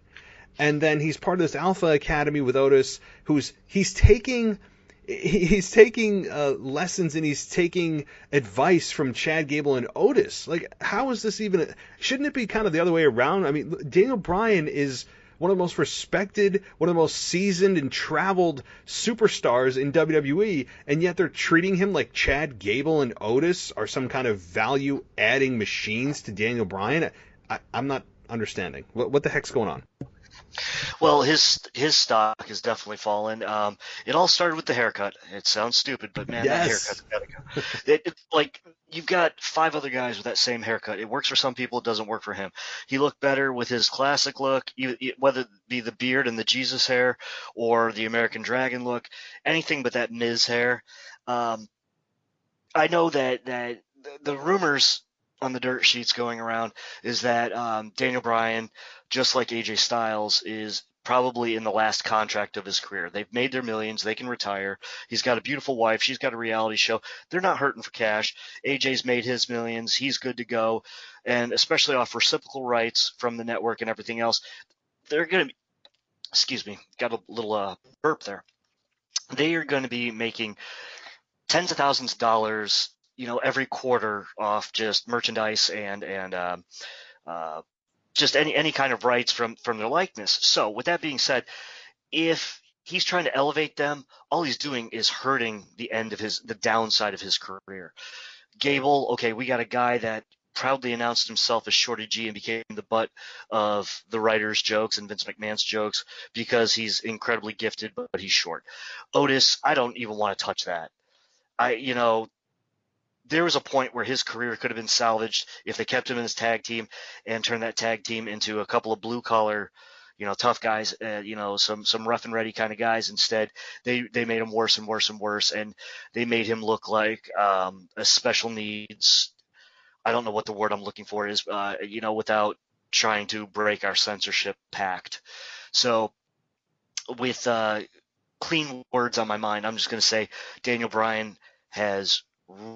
Speaker 3: And then he's part of this Alpha Academy with Otis, he's taking lessons and he's taking advice from Chad Gable and Otis. Like, how is this even? Shouldn't it be kind of the other way around? I mean, Daniel Bryan is one of the most respected, one of the most seasoned and traveled superstars in WWE, and yet they're treating him like Chad Gable and Otis are some kind of value-adding machines to Daniel Bryan. I'm not understanding. What the heck's going on?
Speaker 4: Well, his stock has definitely fallen. It all started with the haircut. It sounds stupid, but man, that haircut's gotta go. Like, you've got 5 other guys with that same haircut. It works for some people. It doesn't work for him. He looked better with his classic look, whether it be the beard and the Jesus hair or the American Dragon look, anything but that Miz hair. I know that the rumors on the dirt sheets going around is that Daniel Bryan, just like AJ Styles, is probably in the last contract of his career. They've made their millions. They can retire. He's got a beautiful wife. She's got a reality show. They're not hurting for cash. AJ's made his millions. He's good to go. And especially off reciprocal rights from the network and everything else, they're going to – excuse me, got a little burp there. They are going to be making tens of thousands of dollars, every quarter off just merchandise and just any kind of rights from their likeness. So with that being said, if he's trying to elevate them, all he's doing is hurting the downside of his career. Gable, okay, we got a guy that proudly announced himself as Shorty G and became the butt of the writers' jokes and Vince McMahon's jokes because he's incredibly gifted, but he's short. Otis, I don't even want to touch that. There was a point where his career could have been salvaged if they kept him in his tag team and turned that tag team into a couple of blue collar, tough guys, some rough and ready kind of guys. Instead, they made him worse and worse and worse, and they made him look like a special needs. I don't know what the word I'm looking for is, without trying to break our censorship pact. So with clean words on my mind, I'm just going to say Daniel Bryan has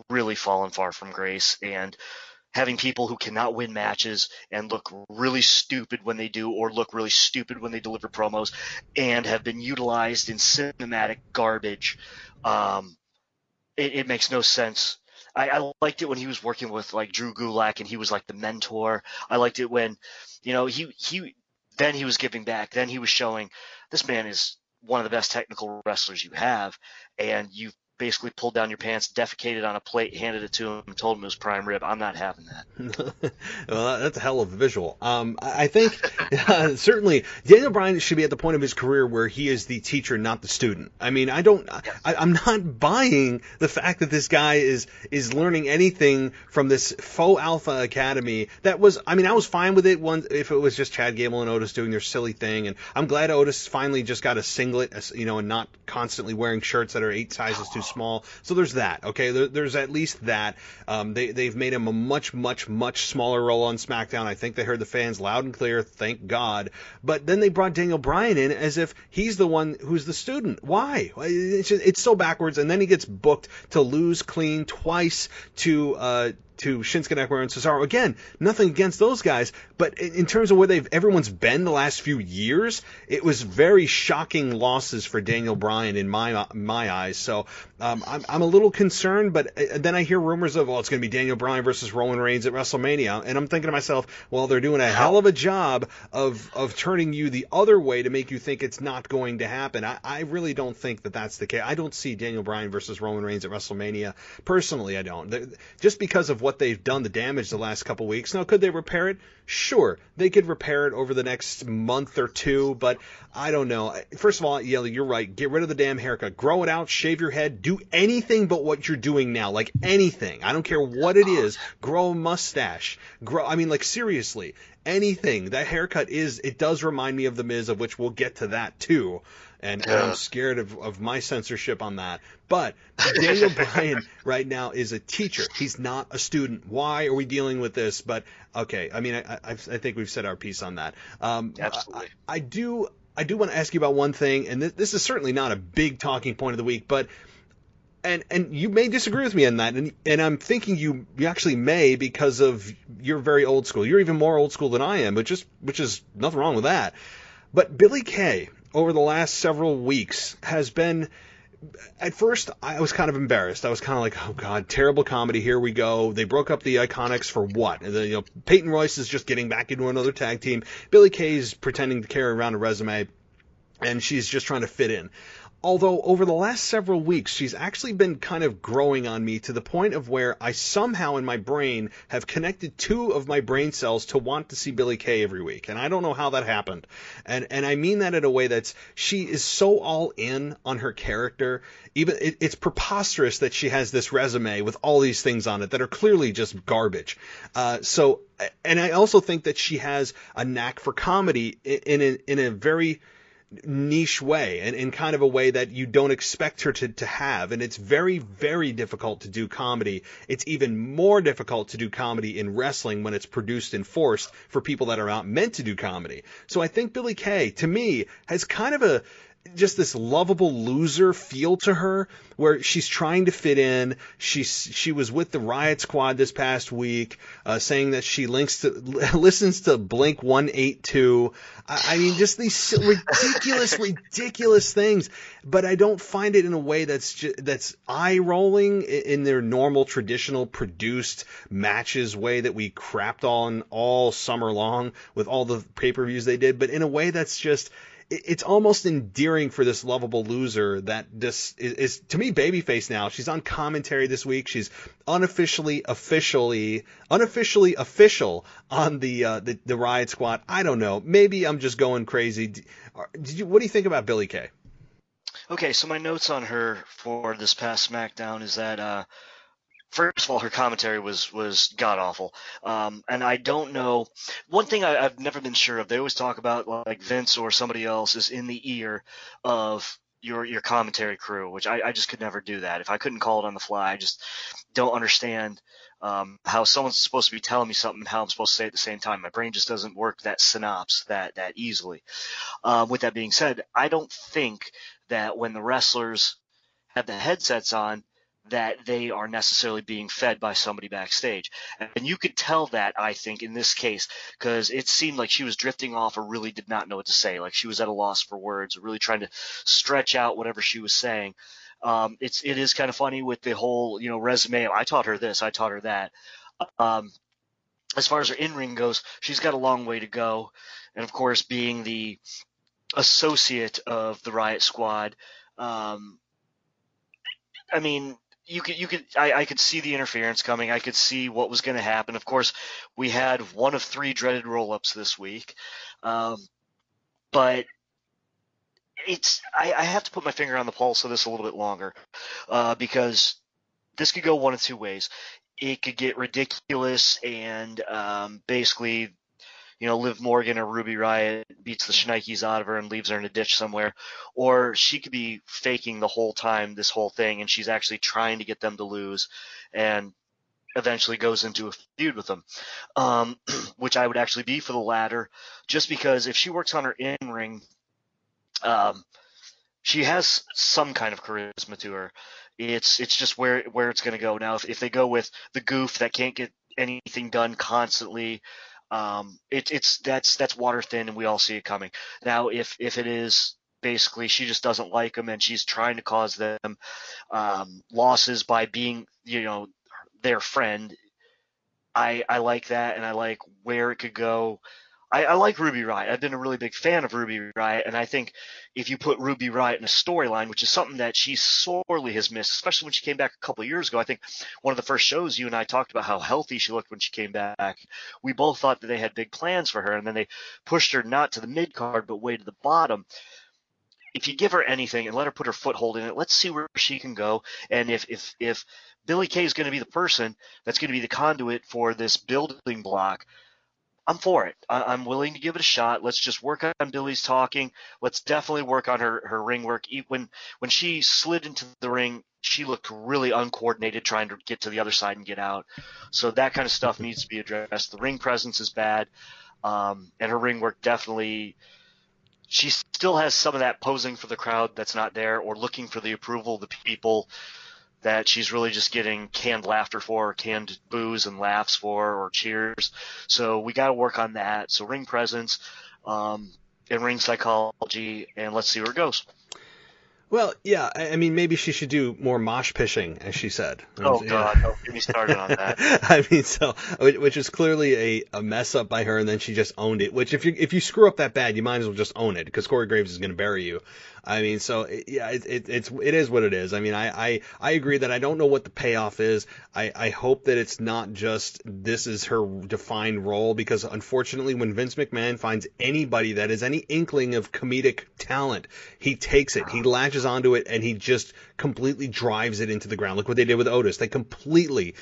Speaker 4: really fallen far from grace, and having people who cannot win matches and look really stupid when they do, or look really stupid when they deliver promos, and have been utilized in cinematic garbage. It makes no sense. I liked it when he was working with like Drew Gulak and he was like the mentor. I liked it when, he was giving back. Then he was showing this man is one of the best technical wrestlers you have, and you've basically pulled down your pants, defecated on a plate, handed it to him, and told him it was prime rib. I'm not having that.
Speaker 3: Well, that's a hell of a visual. I think certainly Daniel Bryan should be at the point of his career where he is the teacher, not the student. I mean, I'm not buying the fact that this guy is learning anything from this faux alpha academy. I was fine with it if it was just Chad Gable and Otis doing their silly thing, and I'm glad Otis finally just got a singlet, and not constantly wearing shirts that are 8 sizes too small. So there's that. Okay, there's at least that. They've made him a much, much, much smaller role on SmackDown. I think they heard the fans loud and clear. Thank God. But then they brought Daniel Bryan in as if he's the one who's the student. Why? It's so backwards. And then he gets booked to lose clean twice to Shinsuke Nakamura and Cesaro. Again, nothing against those guys, but in terms of where everyone's been the last few years, it was very shocking losses for Daniel Bryan in my eyes. So I'm a little concerned, but then I hear rumors of, it's going to be Daniel Bryan versus Roman Reigns at WrestleMania, and I'm thinking to myself, well, they're doing a hell of a job of turning you the other way to make you think it's not going to happen. I really don't think that that's the case. I don't see Daniel Bryan versus Roman Reigns at WrestleMania. Personally, I don't. Just because of what they've done, the damage the last couple weeks. Now, could they repair it? Sure, they could repair it over the next month or two, but I don't know. First of all, you're right. Get rid of the damn haircut. Grow it out, shave your head, do anything but what you're doing now. Like anything. I don't care what it is. Grow a mustache. Seriously, anything. That haircut it does remind me of The Miz, of which we'll get to that too. And I'm scared of my censorship on that. But Daniel Bryan right now is a teacher. He's not a student. Why are we dealing with this? But okay, I think we've said our piece on that.
Speaker 4: Absolutely.
Speaker 3: I do want to ask you about one thing, and this is certainly not a big talking point of the week, but and you may disagree with me on that, and I'm thinking you actually may, because of you're very old school. You're even more old school than I am, which is nothing wrong with that. But Billy Kay, over the last several weeks, has been at first, I was kind of embarrassed. I was kind of like, oh, God, terrible comedy. Here we go. They broke up the Iconics for what? And then, Peyton Royce is just getting back into another tag team. Billie Kay's pretending to carry around a resume, and she's just trying to fit in. Although over the last several weeks, she's actually been kind of growing on me to the point of where I somehow in my brain have connected two of my brain cells to want to see Billie Kay every week. And I don't know how that happened. And I mean that in a way that's, she is so all in on her character. Even it's preposterous that she has this resume with all these things on it that are clearly just garbage. And I also think that she has a knack for comedy in a very niche way, and in kind of a way that you don't expect her to have. And it's very, very difficult to do comedy. It's even more difficult to do comedy in wrestling when it's produced and forced for people that are not meant to do comedy. So I think Billie Kay, to me, has kind of just this lovable loser feel to her, where she's trying to fit in. She was with the Riot Squad this past week, saying that she listens to Blink 182. I mean, just these ridiculous things. But I don't find it in a way that's eye rolling in their normal, traditional, produced matches way that we crapped on all summer long with all the pay-per-views they did. But in a way that's just, it's almost endearing for this lovable loser that this is to me babyface now. She's on commentary this week. She's unofficially official on the Riot Squad. I don't know. Maybe I'm just going crazy. What do you think about Billie Kay?
Speaker 4: Okay, so my notes on her for this past SmackDown is that first of all, her commentary was god-awful. And I don't know. One thing I've never been sure of, they always talk about like Vince or somebody else is in the ear of your commentary crew, which I just could never do that. If I couldn't call it on the fly, I just don't understand how someone's supposed to be telling me something and how I'm supposed to say it at the same time. My brain just doesn't work that synapse that easily. With that being said, I don't think that when the wrestlers have the headsets on, that they are necessarily being fed by somebody backstage. And you could tell that, I think, in this case, because it seemed like she was drifting off or really did not know what to say. Like she was at a loss for words, or really trying to stretch out whatever she was saying. It is kind of funny with the whole, resume. I taught her this, I taught her that. As far as her in-ring goes, she's got a long way to go. And of course, being the associate of the Riot Squad, I mean, I could see the interference coming. I could see what was going to happen. Of course, we had one of 3 dreaded roll-ups this week. But I have to put my finger on the pulse of this a little bit longer, because this could go one of two ways. It could get ridiculous and basically, Liv Morgan or Ruby Riott beats the shnikes out of her and leaves her in a ditch somewhere. Or she could be faking the whole time, this whole thing, and she's actually trying to get them to lose and eventually goes into a feud with them, which I would actually be for the latter, just because if she works on her in-ring, she has some kind of charisma to her. It's just where it's going to go. Now, if they go with the goof that can't get anything done constantly, that's water thin, and we all see it coming. Now, if it is basically she just doesn't like them and she's trying to cause them losses by being, their friend, I like that, and I like where it could go. I like Ruby Riott. I've been a really big fan of Ruby Riott, and I think if you put Ruby Riott in a storyline, which is something that she sorely has missed, especially when she came back a couple of years ago. I think one of the first shows you and I talked about how healthy she looked when she came back. We both thought that they had big plans for her, and then they pushed her not to the mid-card but way to the bottom. If you give her anything and let her put her foothold in it, let's see where she can go. And if Billie Kay is going to be the person that's going to be the conduit for this building block, I'm for it. I'm willing to give it a shot. Let's just work on Billie's talking. Let's definitely work on her ring work. When she slid into the ring, she looked really uncoordinated trying to get to the other side and get out. So that kind of stuff needs to be addressed. The ring presence is bad, and her ring work definitely – she still has some of that posing for the crowd that's not there, or looking for the approval of the people that she's really just getting canned laughter for, or canned boos and laughs for, or cheers. So we got to work on that. So ring presence and ring psychology, and let's see where it goes.
Speaker 3: Well, yeah, I mean, maybe she should do more mosh pishing, as she said.
Speaker 4: Oh,
Speaker 3: Yeah.
Speaker 4: God, don't get me started on that.
Speaker 3: I mean, so which is clearly a mess up by her, and then she just owned it. Which if you screw up that bad, you might as well just own it, because Corey Graves is going to bury you. I mean, so yeah, it is what it is. I mean, I agree that I don't know what the payoff is. I hope that it's not just this is her defined role, because unfortunately, when Vince McMahon finds anybody that is any inkling of comedic talent, he takes it, he latches onto it, and he just completely drives it into the ground. Look what they did with Otis. They completely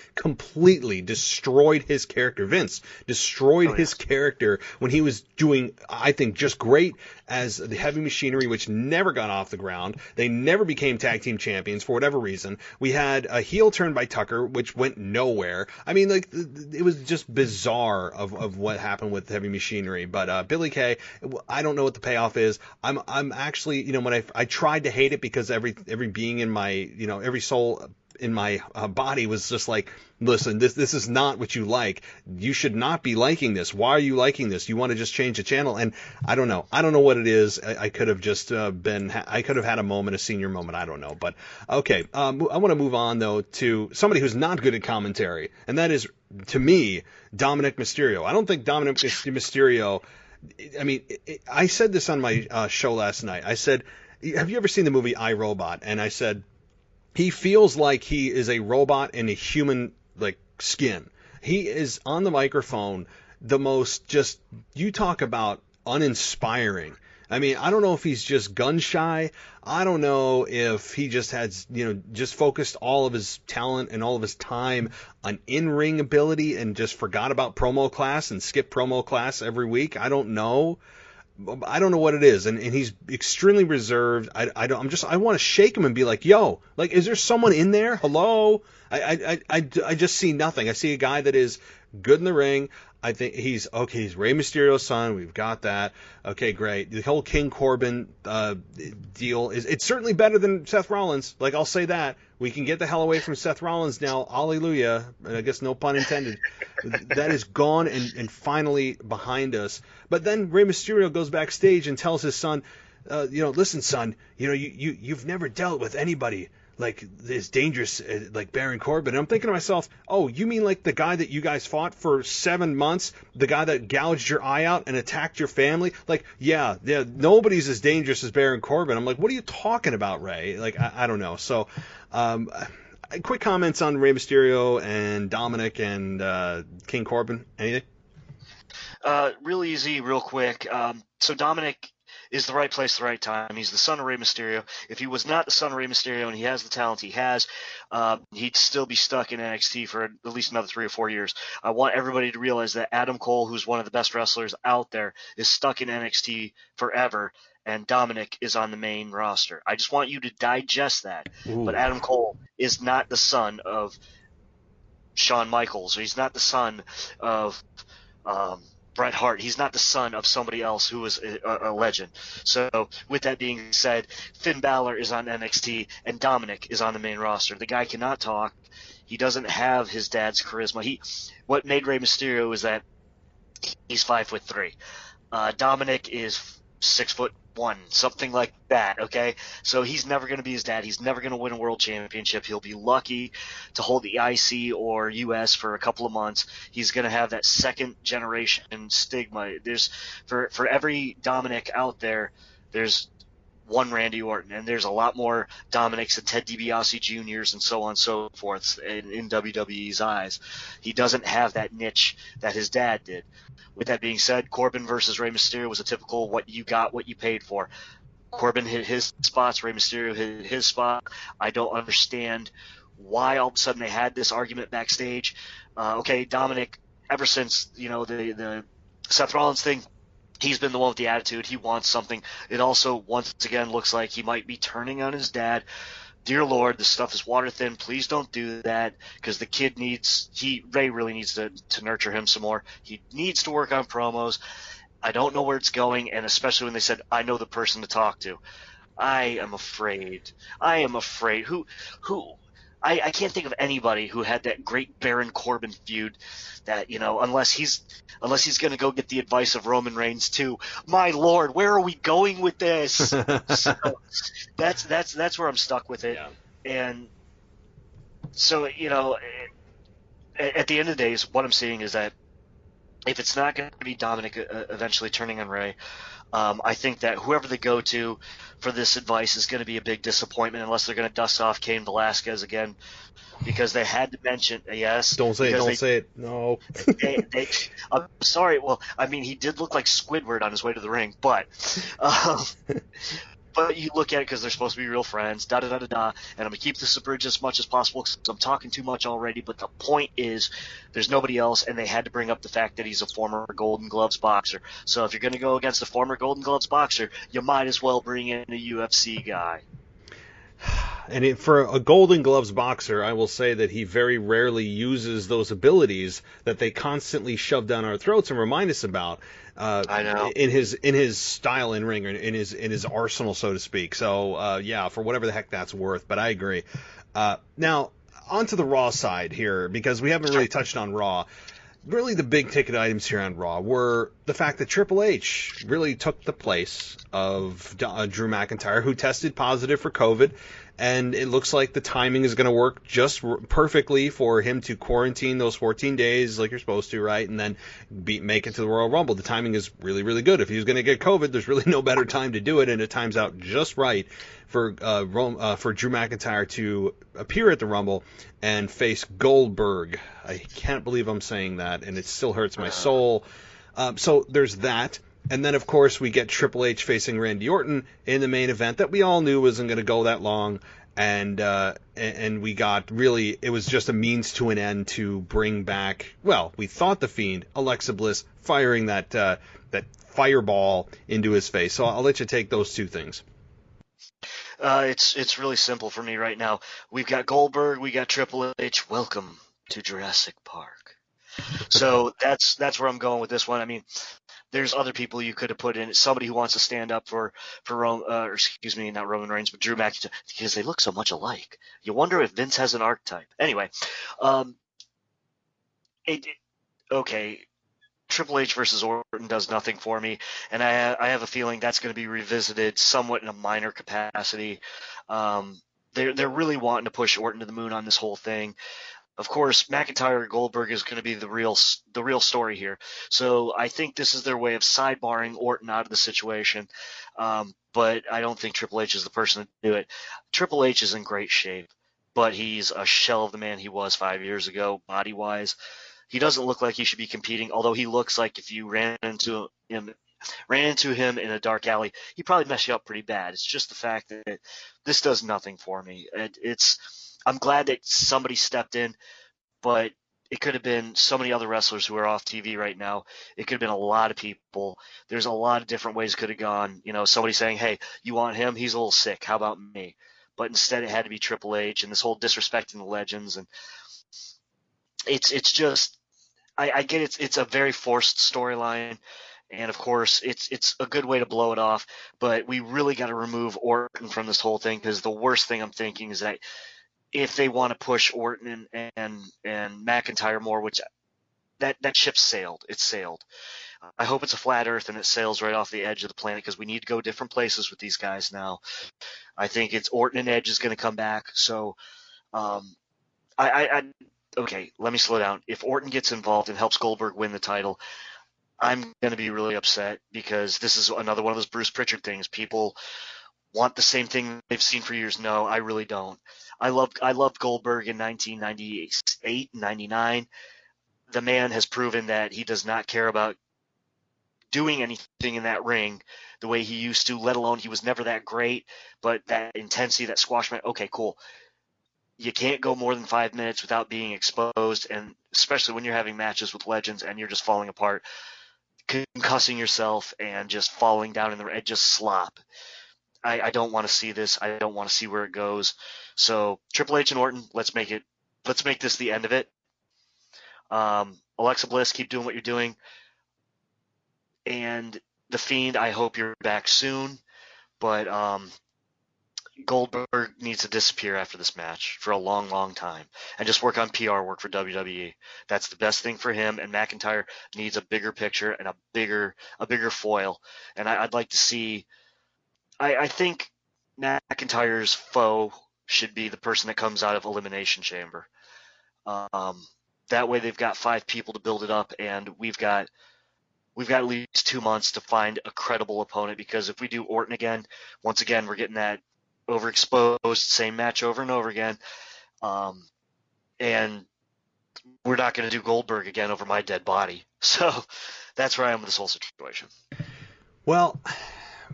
Speaker 3: destroyed his character. Vince destroyed his character when he was doing, I think, just great as the Heavy Machinery, which never got off the ground. They never became tag team champions for whatever reason. We had a heel turn by Tucker, which went nowhere. I mean, like, it was just bizarre of what happened with Heavy Machinery. But Billy Kay, I don't know what the payoff is. I'm actually, you know, when I tried to hate it, because every being in my, you know, every soul in my body was just like, listen, this is not what you like. You should not be liking this. Why are you liking this? You want to just change the channel? And I don't know what it is. I could have just I could have had a senior moment. I don't know. But okay, I want to move on though to somebody who's not good at commentary, and that is, to me, Dominic Mysterio. I don't think Dominic Mysterio. I mean, I said this on my show last night. I said, have you ever seen the movie I, Robot? And I said, he feels like he is a robot in a human, like, skin. He is on the microphone the most, just, you talk about uninspiring. I mean, I don't know if he's just gun shy. I don't know if he just has, you know, just focused all of his talent and all of his time on in-ring ability and just forgot about promo class and skipped promo class every week. I don't know. I don't know what it is, and he's extremely reserved. I want to shake him and be like, yo, like, is there someone in there? Hello? I just see nothing. I see a guy that is good in the ring. I think he's Rey Mysterio's son. We've got that. Okay, great. The whole King Corbin deal it's certainly better than Seth Rollins. Like, I'll say that. We can get the hell away from Seth Rollins now. Hallelujah. And I guess no pun intended. That is gone and finally behind us. But then Rey Mysterio goes backstage and tells his son, listen, son, you know, you've never dealt with anybody like this dangerous, like Baron Corbin. And I'm thinking to myself, oh, you mean like the guy that you guys fought for 7 months, the guy that gouged your eye out and attacked your family? Like, yeah, nobody's as dangerous as Baron Corbin. I'm like, what are you talking about, Ray? Like, I don't know. So, quick comments on Rey Mysterio and Dominic and King Corbin. Anything?
Speaker 4: Real easy, real quick. So Dominic is the right place, the right time. He's the son of Rey Mysterio. If he was not the son of Rey Mysterio and he has the talent he has, he'd still be stuck in NXT for at least another 3 or 4 years. I want everybody to realize that Adam Cole, who's one of the best wrestlers out there, is stuck in NXT forever, and Dominic is on the main roster. I just want you to digest that. Ooh. But Adam Cole is not the son of Shawn Michaels, or he's not the son of Bret Hart. He's not the son of somebody else who is a legend. So with that being said, Finn Balor is on NXT and Dominic is on the main roster. The guy cannot talk. He doesn't have his dad's charisma. What made Rey Mysterio is that he's 5'3". Dominic is 6'1", something like that. Okay, so he's never going to be his dad. He's never going to win a world championship. He'll be lucky to hold the IC or US for a couple of months. He's going to have that second generation stigma. There's for every Dominic out there, there's one Randy Orton, and there's a lot more Dominics and Ted DiBiase Jr.'s and so on and so forth in WWE's eyes. He doesn't have that niche that his dad did. With that being said, Corbin versus Rey Mysterio was a typical what you got, what you paid for. Corbin hit his spots, Rey Mysterio hit his spot. I don't understand why all of a sudden they had this argument backstage. Dominic, ever since the Seth Rollins thing, he's been the one with the attitude. He wants something. It also once again looks like he might be turning on his dad. Dear Lord, this stuff is water thin. Please don't do that, because the kid Ray really needs to nurture him some more. He needs to work on promos. I don't know where it's going, and especially when they said, I know the person to talk to. I am afraid. Who I can't think of anybody who had that great Baron Corbin feud that, unless he's going to go get the advice of Roman Reigns too. My Lord, where are we going with this? So that's where I'm stuck with it.
Speaker 3: Yeah.
Speaker 4: And so, at the end of the day, what I'm seeing is that if it's not going to be Dominic eventually turning on Ray, I think that whoever they go to for this advice is going to be a big disappointment unless they're going to dust off Cain Velasquez again, because they had to mention yes.
Speaker 3: Don't say it. No.
Speaker 4: I'm sorry. Well, I mean, he did look like Squidward on his way to the ring, but but you look at it because they're supposed to be real friends, and I'm going to keep this abridged as much as possible because I'm talking too much already, but the point is there's nobody else, and they had to bring up the fact that he's a former Golden Gloves boxer. So if you're going to go against a former Golden Gloves boxer, you might as well bring in a UFC guy.
Speaker 3: And for a Golden Gloves boxer, I will say that he very rarely uses those abilities that they constantly shove down our throats and remind us about.
Speaker 4: I know.
Speaker 3: In his style in ring, or in his arsenal, so to speak. So yeah, for whatever the heck that's worth. But I agree. Now onto the Raw side here, because we haven't really touched on Raw. Really, the big ticket items here on Raw were the fact that Triple H really took the place of Drew McIntyre, who tested positive for COVID, and it looks like the timing is going to work just perfectly for him to quarantine those 14 days like you're supposed to, right, and then make it to the Royal Rumble. The timing is really, really good. If he was going to get COVID, there's really no better time to do it, and it times out just right for Drew McIntyre to appear at the Rumble and face Goldberg. I can't believe I'm saying that, and it still hurts my soul. So there's that. And then, of course, we get Triple H facing Randy Orton in the main event that we all knew wasn't going to go that long. And we got really, it was just a means to an end to bring back, well, we thought the Fiend, Alexa Bliss, firing that fireball into his face. So I'll let you take those two things.
Speaker 4: It's really simple for me right now. We've got Goldberg, we got Triple H. Welcome to Jurassic Park. So that's where I'm going with this one. I mean, there's other people you could have put in. Somebody who wants to stand up for not Roman Reigns, but Drew McIntyre, because they look so much alike. You wonder if Vince has an archetype. Anyway, okay. Triple H versus Orton does nothing for me, and I have a feeling that's going to be revisited somewhat in a minor capacity. They're really wanting to push Orton to the moon on this whole thing. Of course, McIntyre Goldberg is going to be the real story here. So I think this is their way of sidebarring Orton out of the situation. But I don't think Triple H is the person to do it. Triple H is in great shape, but he's a shell of the man he was 5 years ago, body-wise. He doesn't look like he should be competing, although he looks like if you ran into him in a dark alley, he'd probably mess you up pretty bad. It's just the fact that this does nothing for me. I'm glad that somebody stepped in, but it could have been so many other wrestlers who are off TV right now. It could have been a lot of people. There's a lot of different ways it could have gone. Somebody saying, hey, you want him? He's a little sick. How about me? But instead it had to be Triple H, and this whole disrespecting the legends. And it's just – I get it's a very forced storyline. And, of course, it's a good way to blow it off. But we really got to remove Orton from this whole thing, because the worst thing I'm thinking is that if they want to push Orton and McIntyre more, which that ship sailed. It sailed. I hope it's a flat earth and it sails right off the edge of the planet, because we need to go different places with these guys now. I think it's Orton and Edge is going to come back. So okay, let me slow down. If Orton gets involved and helps Goldberg win the title, I'm going to be really upset, because this is another one of those Bruce Pritchard things. People want the same thing they've seen for years. No, I really don't. I loved Goldberg in 1998, 99. The man has proven that he does not care about doing anything in that ring the way he used to, let alone he was never that great, but that intensity, that squash match, okay, cool. You can't go more than 5 minutes without being exposed, and especially when you're having matches with legends and you're just falling apart, concussing yourself and just falling down in the ring, just slop. I don't want to see this. I don't want to see where it goes. So Triple H and Orton, let's make this the end of it. Alexa Bliss, keep doing what you're doing. And The Fiend, I hope you're back soon. But Goldberg needs to disappear after this match for a long, long time and just work on PR work for WWE. That's the best thing for him. And McIntyre needs a bigger picture and a bigger foil. And I'd like to see. I think McIntyre's foe should be the person that comes out of Elimination Chamber. That way they've got 5 people to build it up, and we've got at least 2 months to find a credible opponent, because if we do Orton again, once again, we're getting that overexposed same match over and over again. And we're not going to do Goldberg again over my dead body. So that's where I am with this whole situation.
Speaker 3: Well,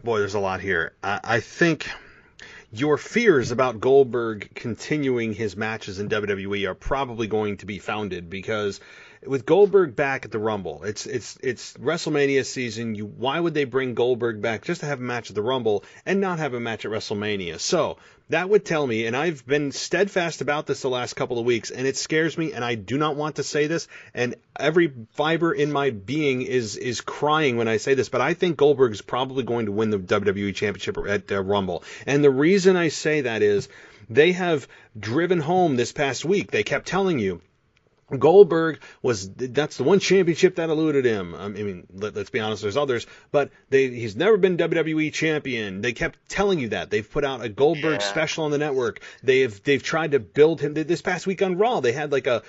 Speaker 3: boy, there's a lot here. I think your fears about Goldberg continuing his matches in WWE are probably going to be founded, because with Goldberg back at the Rumble, it's WrestleMania season. Why would they bring Goldberg back just to have a match at the Rumble and not have a match at WrestleMania? So that would tell me, and I've been steadfast about this the last couple of weeks, and it scares me, and I do not want to say this, and every fiber in my being is crying when I say this, but I think Goldberg is probably going to win the WWE Championship at Rumble. And the reason I say that is they have driven home this past week. They kept telling you, Goldberg that's the one championship that eluded him. I mean, let's be honest, there's others, but he's never been WWE champion. They kept telling you that. They've put out a Goldberg special on the network. They've tried to build him. This past week on Raw, they had like a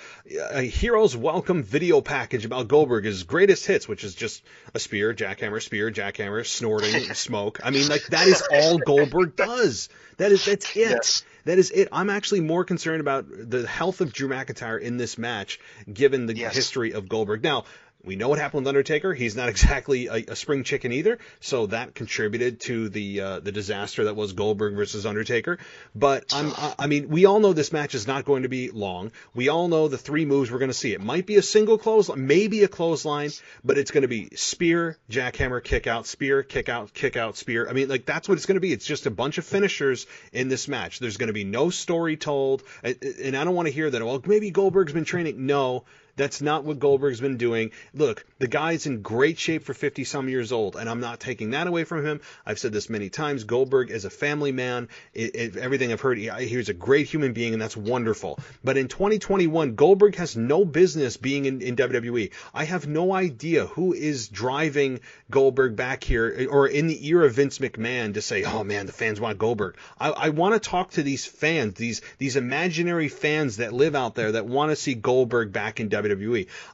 Speaker 3: hero's welcome video package about Goldberg, his greatest hits, which is just a spear, jackhammer, snorting, smoke. I mean, like, that is all Goldberg does. That's it. Yes. That is it. I'm actually more concerned about the health of Drew McIntyre in this match, given the history of Goldberg. Now, we know what happened with Undertaker. He's not exactly a spring chicken either, so that contributed to the disaster that was Goldberg versus Undertaker. But I mean, we all know this match is not going to be long. We all know the 3 moves we're going to see. It might be a single clothesline, maybe a clothesline, but it's going to be spear, jackhammer, kick out, spear, kick out, spear. I mean, like, that's what it's going to be. It's just a bunch of finishers in this match. There's going to be no story told, and I don't want to hear that, well, maybe Goldberg's been training. No. That's not what Goldberg's been doing. Look, the guy's in great shape for 50-some years old, and I'm not taking that away from him. I've said this many times. Goldberg is a family man. Everything I've heard, he's a great human being, and that's wonderful. But in 2021, Goldberg has no business being in WWE. I have no idea who is driving Goldberg back here, or in the ear of Vince McMahon, to say, oh man, the fans want Goldberg. I want to talk to these fans, these imaginary fans that live out there that want to see Goldberg back in WWE.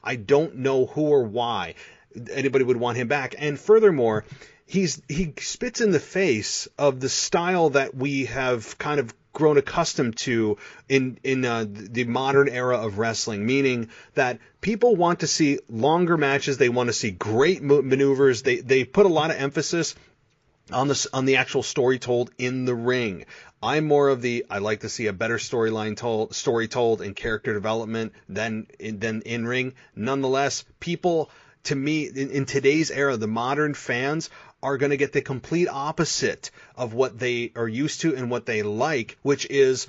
Speaker 3: I don't know who or why anybody would want him back. And furthermore, he spits in the face of the style that we have kind of grown accustomed to in the modern era of wrestling, meaning that people want to see longer matches. They want to see great maneuvers. They put a lot of emphasis on the actual story told in the ring. I'm more of I like to see a better story told and character development than in ring. Nonetheless, people, to me, in today's era, the modern fans are going to get the complete opposite of what they are used to and what they like, which is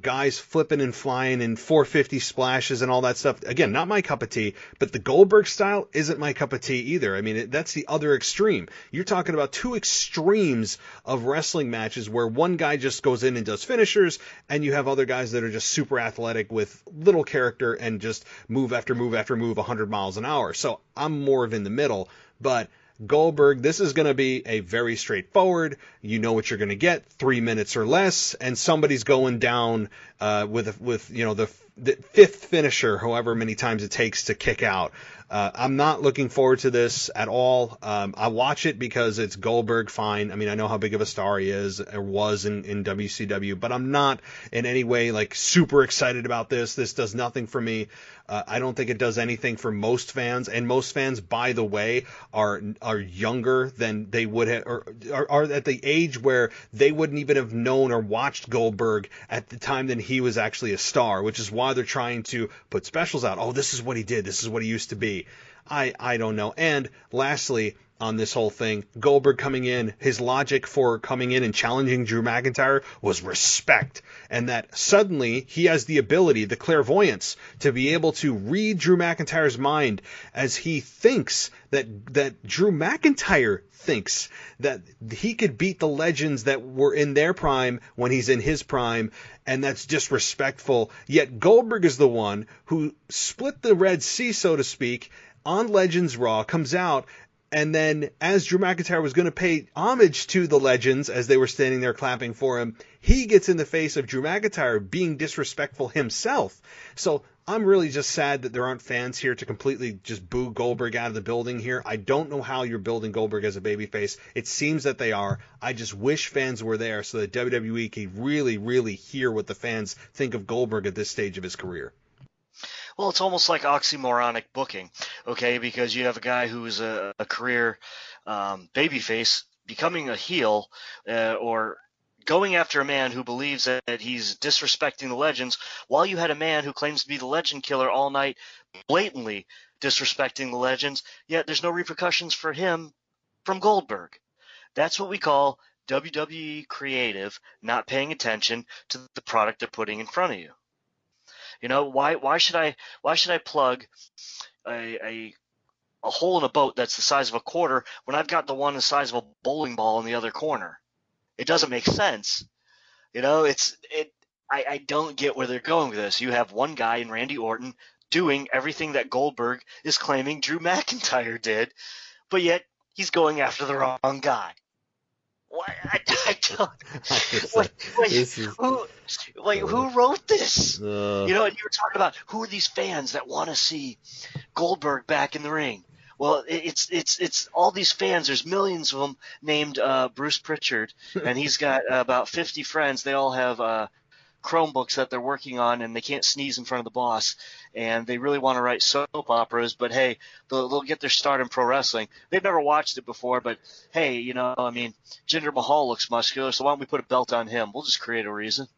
Speaker 3: guys flipping and flying and 450 splashes and all that stuff. Again, not my cup of tea, but the Goldberg style isn't my cup of tea either. I mean, that's the other extreme. You're talking about 2 extremes of wrestling matches where one guy just goes in and does finishers, and you have other guys that are just super athletic with little character and just move after move after move 100 miles an hour. So I'm more of in the middle, but Goldberg, this is going to be a very straightforward, you know what you're going to get, 3 minutes or less, and somebody's going down with the 5th finisher, however many times it takes to kick out. I'm not looking forward to this at all. I watch it because it's Goldberg, fine. I mean, I know how big of a star he is or was in WCW, but I'm not in any way like super excited about this. This does nothing for me. I don't think it does anything for most fans, and most fans, by the way, are younger than they would have, or are at the age where they wouldn't even have known or watched Goldberg at the time that he was actually a star, which is why they're trying to put specials out. Oh, this is what he did. This is what he used to be. I don't know. And lastly, on this whole thing. Goldberg coming in, his logic for coming in and challenging Drew McIntyre was respect. And that suddenly he has the ability, the clairvoyance, to be able to read Drew McIntyre's mind as he thinks that Drew McIntyre thinks that he could beat the legends that were in their prime when he's in his prime, and that's disrespectful. Yet Goldberg is the one who split the Red Sea, so to speak, on Legends Raw, comes out, and then as Drew McIntyre was going to pay homage to the legends as they were standing there clapping for him, he gets in the face of Drew McIntyre being disrespectful himself. So I'm really just sad that there aren't fans here to completely just boo Goldberg out of the building here. I don't know how you're building Goldberg as a babyface. It seems that they are. I just wish fans were there so that WWE could really, really hear what the fans think of Goldberg at this stage of his career.
Speaker 4: Well, it's almost like oxymoronic booking, okay, because you have a guy who is a career babyface becoming a heel or going after a man who believes that he's disrespecting the legends, while you had a man who claims to be the legend killer all night blatantly disrespecting the legends, yet there's no repercussions for him from Goldberg. That's what we call WWE creative not paying attention to the product they're putting in front of you. You know, why should I plug a hole in a boat that's the size of a quarter when I've got the one the size of a bowling ball in the other corner? It doesn't make sense. You know, I don't get where they're going with this. You have one guy in Randy Orton doing everything that Goldberg is claiming Drew McIntyre did, but yet he's going after the wrong guy. What? I don't. Who wrote this? You know, and you were talking about who are these fans that want to see Goldberg back in the ring. Well, it's all these fans. There's millions of them named Bruce Pritchard, and he's got about 50 friends. They all have Chromebooks that they're working on, and they can't sneeze in front of the boss. And they really want to write soap operas, but hey, they'll get their start in pro wrestling. They've never watched it before, but hey, you know, I mean, Jinder Mahal looks muscular, so why don't we put a belt on him? We'll just create a reason.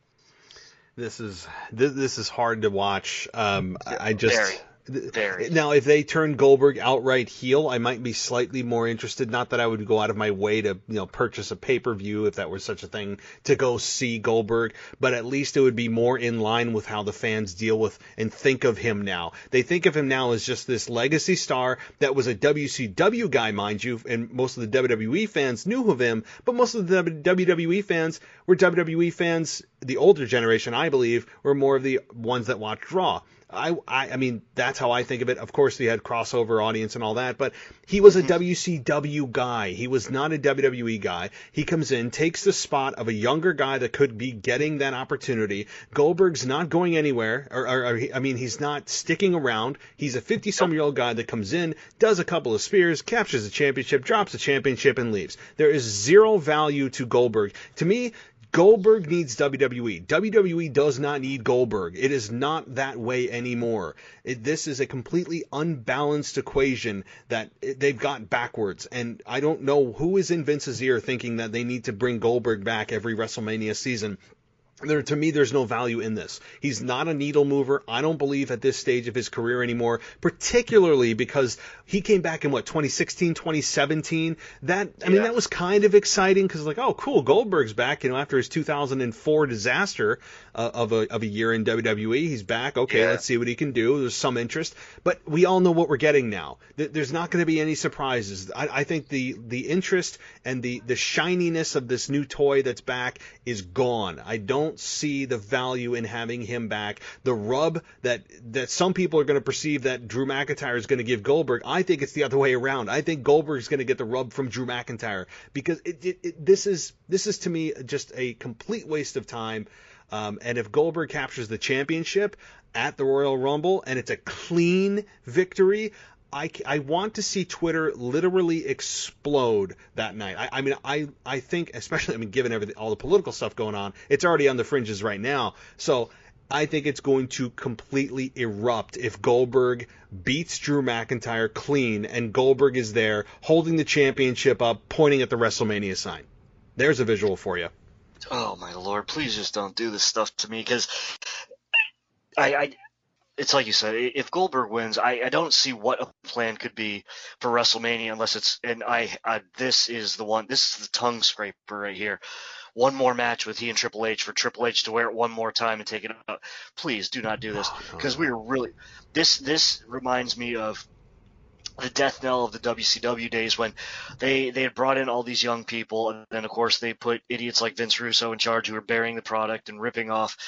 Speaker 3: This is hard to watch. I just.
Speaker 4: Very.
Speaker 3: Now, if they turn Goldberg outright heel, I might be slightly more interested. Not that I would go out of my way to, purchase a pay-per-view if that was such a thing to go see Goldberg, but at least it would be more in line with how the fans deal with and think of him now. They think of him now as just this legacy star that was a WCW guy, mind you, and most of the WWE fans knew of him, but most of the WWE fans were WWE fans, the older generation, I believe, were more of the ones that watched Raw. I mean, that's how I think of it. Of course, he had crossover audience and all that, but he was a WCW guy. He was not a WWE guy. He comes in, takes the spot of a younger guy that could be getting that opportunity. Goldberg's not going anywhere, he's not sticking around. He's a 50-some-year-old guy that comes in, does a couple of spears, captures the championship, drops the championship, and leaves. There is zero value to Goldberg. To me, Goldberg needs WWE. WWE does not need Goldberg. It is not that way anymore. This is a completely unbalanced equation that they've got backwards. And I don't know who is in Vince's ear thinking that they need to bring Goldberg back every WrestleMania season. To me, there's no value in this. He's not a needle mover. I don't believe at this stage of his career anymore, particularly because he came back in 2016, 2017. That was kind of exciting because oh, cool, Goldberg's back. After his 2004 disaster of a year in WWE, he's back. Okay, Let's see what he can do. There's some interest, but we all know what we're getting now. There's not going to be any surprises. I think the interest and the shininess of this new toy that's back is gone. I don't see the value in having him back. The rub that some people are going to perceive that Drew McIntyre is going to give Goldberg, I think it's the other way around. I think Goldberg is going to get the rub from Drew McIntyre because this is to me just a complete waste of time. And if Goldberg captures the championship at the Royal Rumble and it's a clean victory, I want to see Twitter literally explode that night. I think, especially, given all the political stuff going on, it's already on the fringes right now. So I think it's going to completely erupt if Goldberg beats Drew McIntyre clean and Goldberg is there holding the championship up, pointing at the WrestleMania sign. There's a visual for you.
Speaker 4: Oh, my Lord, please just don't do this stuff to me because it's like you said, if Goldberg wins, I don't see what a plan could be for WrestleMania unless it's, and this is the tongue scraper right here. One more match with he and Triple H for Triple H to wear it one more time and take it out. Please do not do this, because we are really, this reminds me of the death knell of the WCW days when they had brought in all these young people, and then of course they put idiots like Vince Russo in charge who were burying the product and ripping off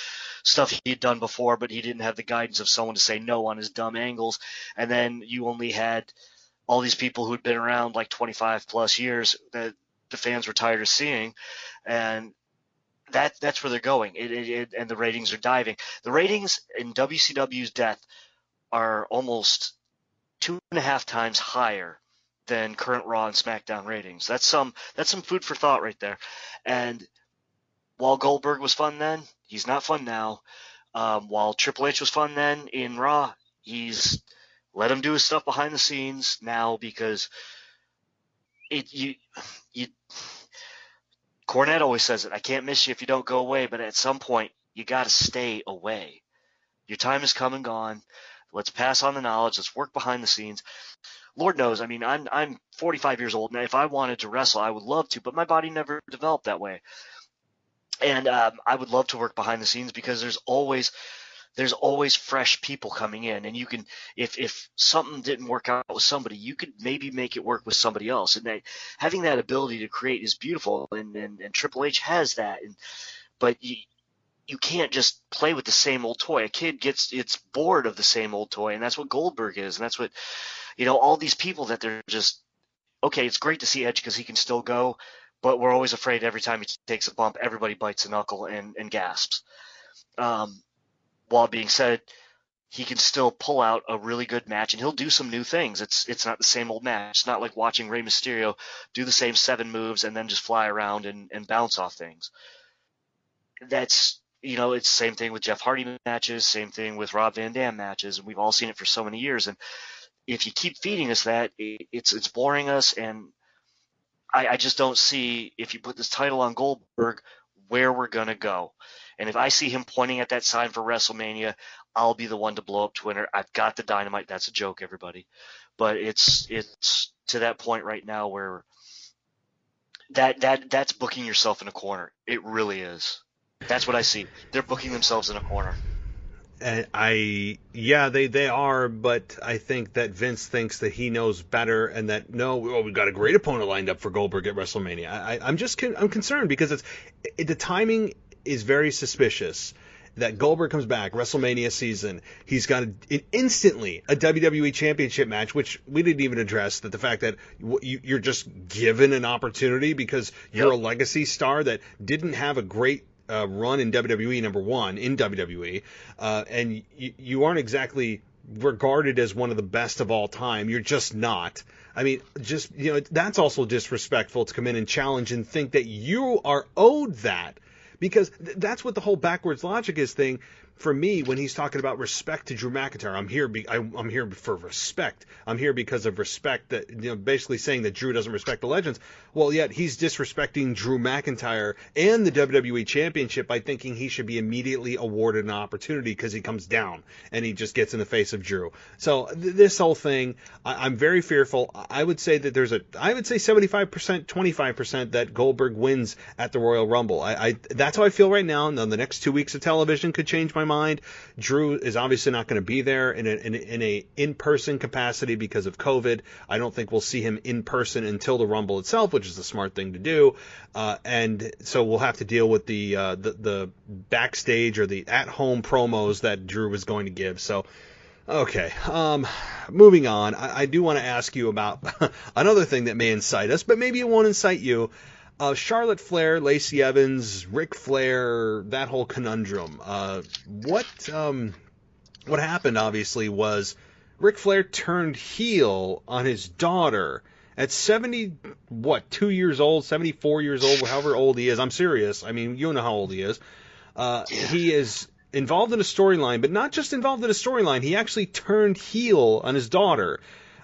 Speaker 4: stuff he had done before, but he didn't have the guidance of someone to say no on his dumb angles. And then you only had all these people who'd been around like 25 plus years that the fans were tired of seeing, and that's where they're going. And the ratings are diving. The ratings in WCW's death are almost 2.5 times higher than current Raw and SmackDown ratings. That's some food for thought right there. And while Goldberg was fun then, he's not fun now. While Triple H was fun then in Raw, he's let him do his stuff behind the scenes now, because Cornette always says it, I can't miss you if you don't go away, but at some point you got to stay away. Your time has come and gone. Let's pass on the knowledge. Let's work behind the scenes. Lord knows, I mean, I'm 45 years old, and if I wanted to wrestle, I would love to, but my body never developed that way. And I would love to work behind the scenes, because there's always fresh people coming in, and you can, if something didn't work out with somebody, you could maybe make it work with somebody else. And having that ability to create is beautiful, and Triple H has that. But you can't just play with the same old toy. A kid it's bored of the same old toy, and that's what Goldberg is, and that's what, all these people that they're just, okay, it's great to see Edge because he can still go, but we're always afraid every time he takes a bump, everybody bites a knuckle and gasps. While being said, he can still pull out a really good match, and he'll do some new things. It's not the same old match. It's not like watching Rey Mysterio do the same 7 moves and then just fly around and bounce off things. That's, it's the same thing with Jeff Hardy matches, same thing with Rob Van Dam matches, and we've all seen it for so many years. And if you keep feeding us that, it's boring us, and I just don't see, if you put this title on Goldberg, where we're going to go. And if I see him pointing at that sign for WrestleMania, I'll be the one to blow up Twitter. I've got the dynamite. That's a joke, everybody. But it's to that point right now where that's booking yourself in a corner. It really is. That's what I see. They're booking themselves in a corner.
Speaker 3: And they are, but I think that Vince thinks that he knows better, and that we've got a great opponent lined up for Goldberg at WrestleMania. I'm concerned, because the timing is very suspicious. That Goldberg comes back WrestleMania season, he's got instantly a WWE Championship match, which we didn't even address. That the fact that you're just given an opportunity because you're a legacy star that didn't have a great run in WWE, number one, in WWE, and you aren't exactly regarded as one of the best of all time. You're just not. I mean, that's also disrespectful to come in and challenge and think that you are owed that, because that's what the whole backwards logic is thing. For me, when he's talking about respect to Drew McIntyre, I'm here for respect. I'm here because of respect, that basically saying that Drew doesn't respect the legends. Well, yet he's disrespecting Drew McIntyre and the WWE Championship by thinking he should be immediately awarded an opportunity because he comes down and he just gets in the face of Drew. So this whole thing, I'm very fearful. I would say that I would say 75%, 25% that Goldberg wins at the Royal Rumble. That's how I feel right now. And then the next 2 weeks of television could change my mind. Drew is obviously not going to be there in a in-person capacity because of COVID. I don't think we'll see him in person until the Rumble itself, which is the smart thing to do. And so we'll have to deal with the backstage or the at-home promos that Drew was going to give. So, okay, moving on. I do want to ask you about another thing that may incite us, but maybe it won't incite you. Charlotte Flair, Lacey Evans, Ric Flair, that whole conundrum. What happened, obviously, was Ric Flair turned heel on his daughter at 2 years old, 74 years old, however old he is. I'm serious. I mean, you know how old he is. He is involved in a storyline, but not just involved in a storyline. He actually turned heel on his daughter.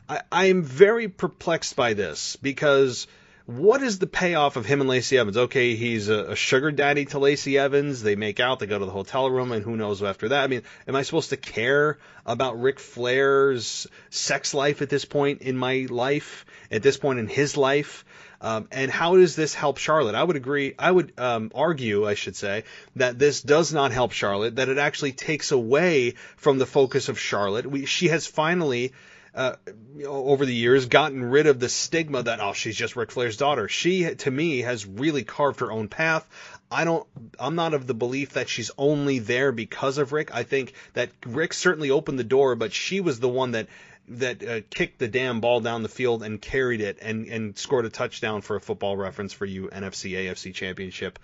Speaker 3: I am very perplexed by this, because What is the payoff of him and Lacey Evans? Okay, he's a sugar daddy to Lacey Evans. They make out, they go to the hotel room, and who knows after that. I mean, am I supposed to care about Ric Flair's sex life at this point in my life, at this point in his life? And how does this help Charlotte? I would argue, I should say, that this does not help Charlotte, that it actually takes away from the focus of Charlotte. She has finally, over the years, gotten rid of the stigma that, oh, she's just Ric Flair's daughter. She, to me, has really carved her own path. I'm not of the belief that she's only there because of Rick. I think that Rick certainly opened the door, but she was the one that kicked the damn ball down the field and carried it and scored a touchdown, for a football reference for you NFC, AFC championship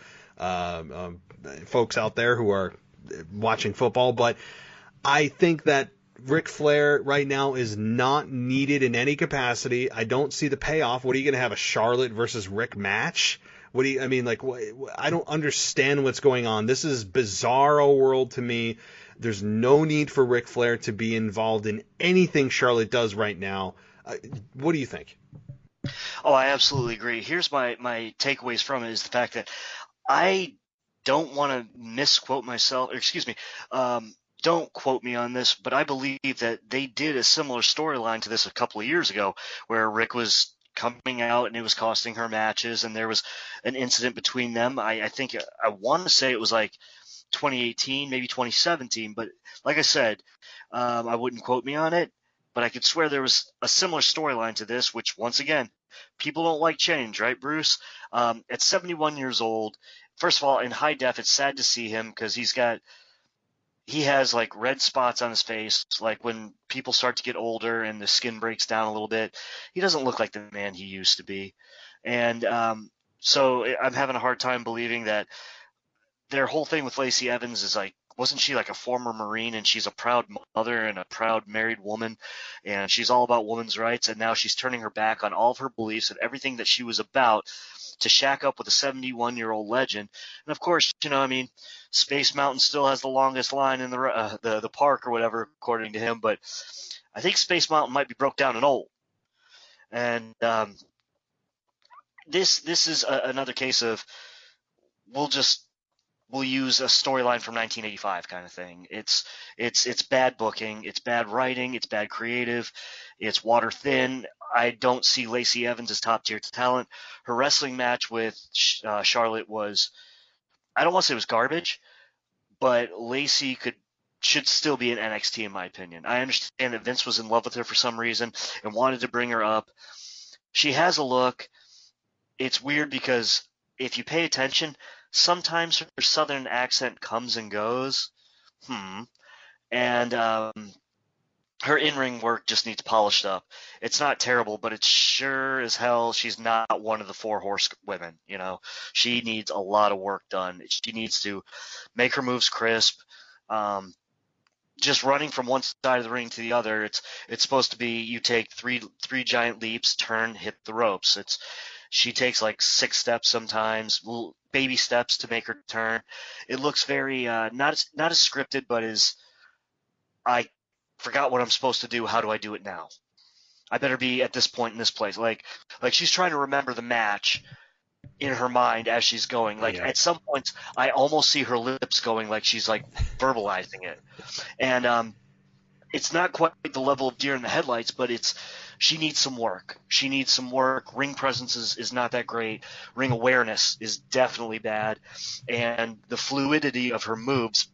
Speaker 3: folks out there who are watching football. But I think that Ric Flair right now is not needed in any capacity. I don't see the payoff. What are you going to have, a Charlotte versus Ric match? I don't understand what's going on. This is bizarro world to me. There's no need for Ric Flair to be involved in anything Charlotte does right now. What do you think?
Speaker 4: Oh, I absolutely agree. Here's my takeaways from it is the fact that I don't want to misquote myself, or excuse me, don't quote me on this, but I believe that they did a similar storyline to this a couple of years ago where Rick was coming out and it was costing her matches and there was an incident between them. I think I want to say it was like 2018, maybe 2017, but like I said, I wouldn't quote me on it, but I could swear there was a similar storyline to this, which once again, people don't like change, right, Bruce? At 71 years old, first of all, in high def, it's sad to see him because he has like red spots on his face, like when people start to get older and the skin breaks down a little bit. He doesn't look like the man he used to be. And so I'm having a hard time believing that their whole thing with Lacey Evans is like, wasn't she like a former Marine and she's a proud mother and a proud married woman and she's all about women's rights, and now she's turning her back on all of her beliefs and everything that she was about to shack up with a 71-year-old legend. And of course, Space Mountain still has the longest line in the park or whatever, according to him, but I think Space Mountain might be broke down and old. And this is another case of we'll use a storyline from 1985 kind of thing. It's bad booking, it's bad writing, it's bad creative, it's water thin. I don't see Lacey Evans as top tier talent. Her wrestling match with Charlotte was, I don't want to say it was garbage, but Lacey should still be in NXT in my opinion. I understand that Vince was in love with her for some reason and wanted to bring her up. She has a look. It's weird because if you pay attention, sometimes her southern accent comes and goes. And her in-ring work just needs polished up. It's not terrible, but it's sure as hell she's not one of the four horsewomen. She needs a lot of work done. She needs to make her moves crisp. Just running from one side of the ring to the other, it's supposed to be you take three giant leaps, turn, hit the ropes. She takes like 6 steps sometimes, little baby steps to make her turn. It looks very not as scripted, but I forgot what I'm supposed to do. How do I do it now? I better be at this point in this place. Like she's trying to remember the match in her mind as she's going. At some points, I almost see her lips going like she's like verbalizing it. And it's not quite the level of deer in the headlights, but she needs some work. She needs some work. Ring presence is not that great. Ring awareness is definitely bad. And the fluidity of her moves